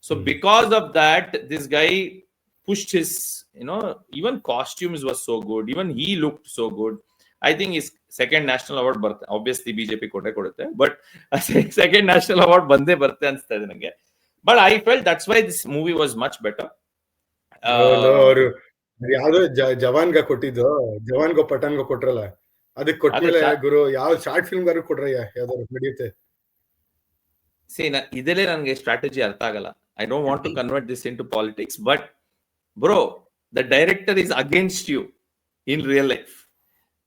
So because of that, this guy pushed his, even costumes was so good, even he looked so good. I think his second national award barte, obviously BJP kodutte, but second national award bande barte anstade nange. But I felt that's why this movie was much better. ಯಾವ್ದೋ ಜವಾನ್ಗ ಕೊಟ್ಟಿದ್ದು, ಜವಾನ್ಗೋ ಪಠಾನ್ಗೋ ಕೊಟ್ರಲ್ಲ, ಅದಕ್ಕೆ ಕೊಟ್ಮೇಲೆ ಗುರು ಯಾವ short film gar ಕೊಡ್ರಯ್ಯ, ಯಾವ್ದಾದ್ರು ನಡೆಯುತ್ತೆ. ಇದಲ್ಲೇ ನನಗೆ strategy ಅರ್ಥ ಆಗಲ್ಲ. I don't want to convert this into politics, but bro, the director is against you in real life.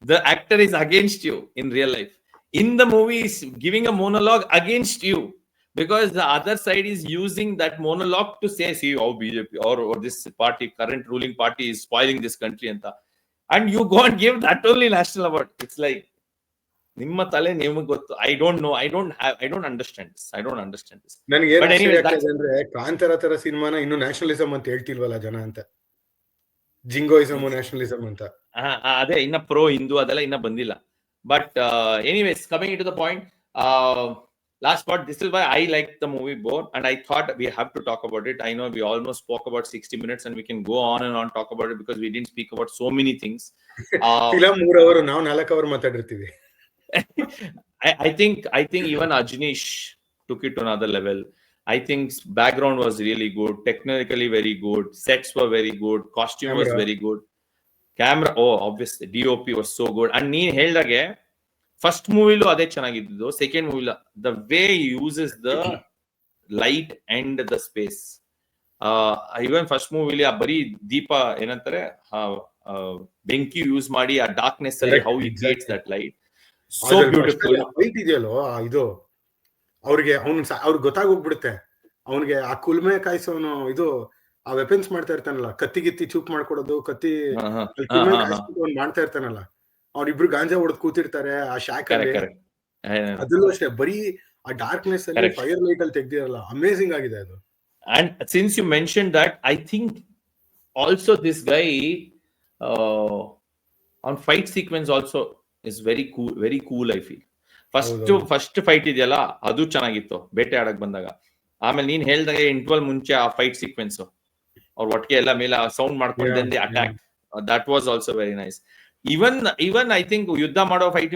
The actor is against you in real life. In the movie, is giving a monologue against you because the other side is using that monologue to say, see how BJP or this party, current ruling party, is spoiling this country, and you go and give that only national award. It's like, nimma tale niಮಗೆ ಗೊತ್ತು. I don't know. I don't understand this. ನನಗೆ ಏನು ಅಂದ್ರೆ ಕಾಂತಾರ ತರ ಸಿನಿಮಾನ ಇನ್ನು nationalism ಅಂತ ಹೇಳ್ತಿಲ್ವಲ್ಲ ಜನ ಅಂತ. ಜಿಂಗೋಯಿಸಮ್, ನ್ಯಾಷನಲಿಸಮ್ ಅಂತ. ಅದೇ ಇನ್ನ ಪ್ರೋ ಹಿಂದೂ ಅದೆಲ್ಲ ಇನ್ನ ಬಂದಿಲ್ಲ. But anyways, coming into the point, last part, this is why I like the movie more, and I thought we have to talk about it. I know we almost spoke about 60 minutes and we can go on and on talk about it because we didn't speak about so many things. Film 3 hours, ನಾವು 4 hours ಮಾತಾಡಿರ್ತೀವಿ. I think even Ajnish took it to another level. I think background was really good, technically very good, sets were very good, costume was very good, camera, obviously DOP was so good. And ನೀನ್ ಹೇಳ್ದಾಗೆ first ಮೂವಿಲೂ ಅದೇ ಚೆನ್ನಾಗಿದ್ದು, second ಮೂವಿಲ the way he uses the light and the space. even first ಮೂವಿಲಿ ಆ ಬರೀ ದೀಪ ಏನಂತಾರೆ ಬೆಂಕಿ use ಮಾಡಿ ಆ ಡಾರ್ಕ್ನೆಸ್ ಅಲ್ಲಿ how he creates that light so beautiful. Light ಇದೆಯಲ್ಲೋ ಇದು ಅವ್ರಿಗೆ ಅವ್ರಿಗೆ ಗೊತ್ತಾಗೋಗ್ಬಿಡುತ್ತೆ. ಅವನಿಗೆ ಆ ಕುಲ್ಮೆ ಕಾಯಿಸೋನು ಇದು ಆ ವೆಪನ್ಸ್ ಮಾಡ್ತಾ ಇರ್ತಾನಲ್ಲ, ಕತ್ತಿಗಿತ್ತಿ ಚೂಪ್ ಮಾಡ್ಕೊಡೋದು, ಕತ್ತಿ ಮಾಡ್ತಾ ಇರ್ತಾನಲ್ಲ, ಅವ್ರಿಬ್ರು ಗಾಂಜಾ ಹೊಡೆದ್ ಕೂತಿರ್ತಾರೆ ಆ ಶಾಕ್ ಅಲ್ಲಿ. ಅದಲ್ಲೂ ಅಷ್ಟೇ, ಬರೀ ಆ ಡಾರ್ಕ್ನೆಸ್ ಅಲ್ಲಿ ಫೈರ್ ಲೈಟ್ ಅಲ್ಲಿ ತೆಗ್ದಿರಲ್ಲ, ಅಮೇಸಿಂಗ್ ಆಗಿದೆ ಅದು. And since you mentioned that, I think also this guy on fight sequence also is very cool I feel. First fight ಇದೆಯಲ್ಲ ಅದು ಚೆನ್ನಾಗಿತ್ತು ಬೇಟೆ ಆಡಕ್ ಬಂದಾಗ. ಆಮೇಲೆ ನೀನ್ ಹೇಳ್ದಾಗ ಇಂಟರ್ವಲ್ ಮುಂಚೆ ಆ ಫೈಟ್ ಸೀಕ್ವೆನ್ಸ್ ಅವ್ರ ಒಟ್ಟಿಗೆ ಎಲ್ಲ ಮೇಲೆ ಸೌಂಡ್ ಮಾಡ್ಕೊಂಡು attack, that was also very nice. Even I think ಯುದ್ಧ ಮಾಡೋ ಫೈಟ್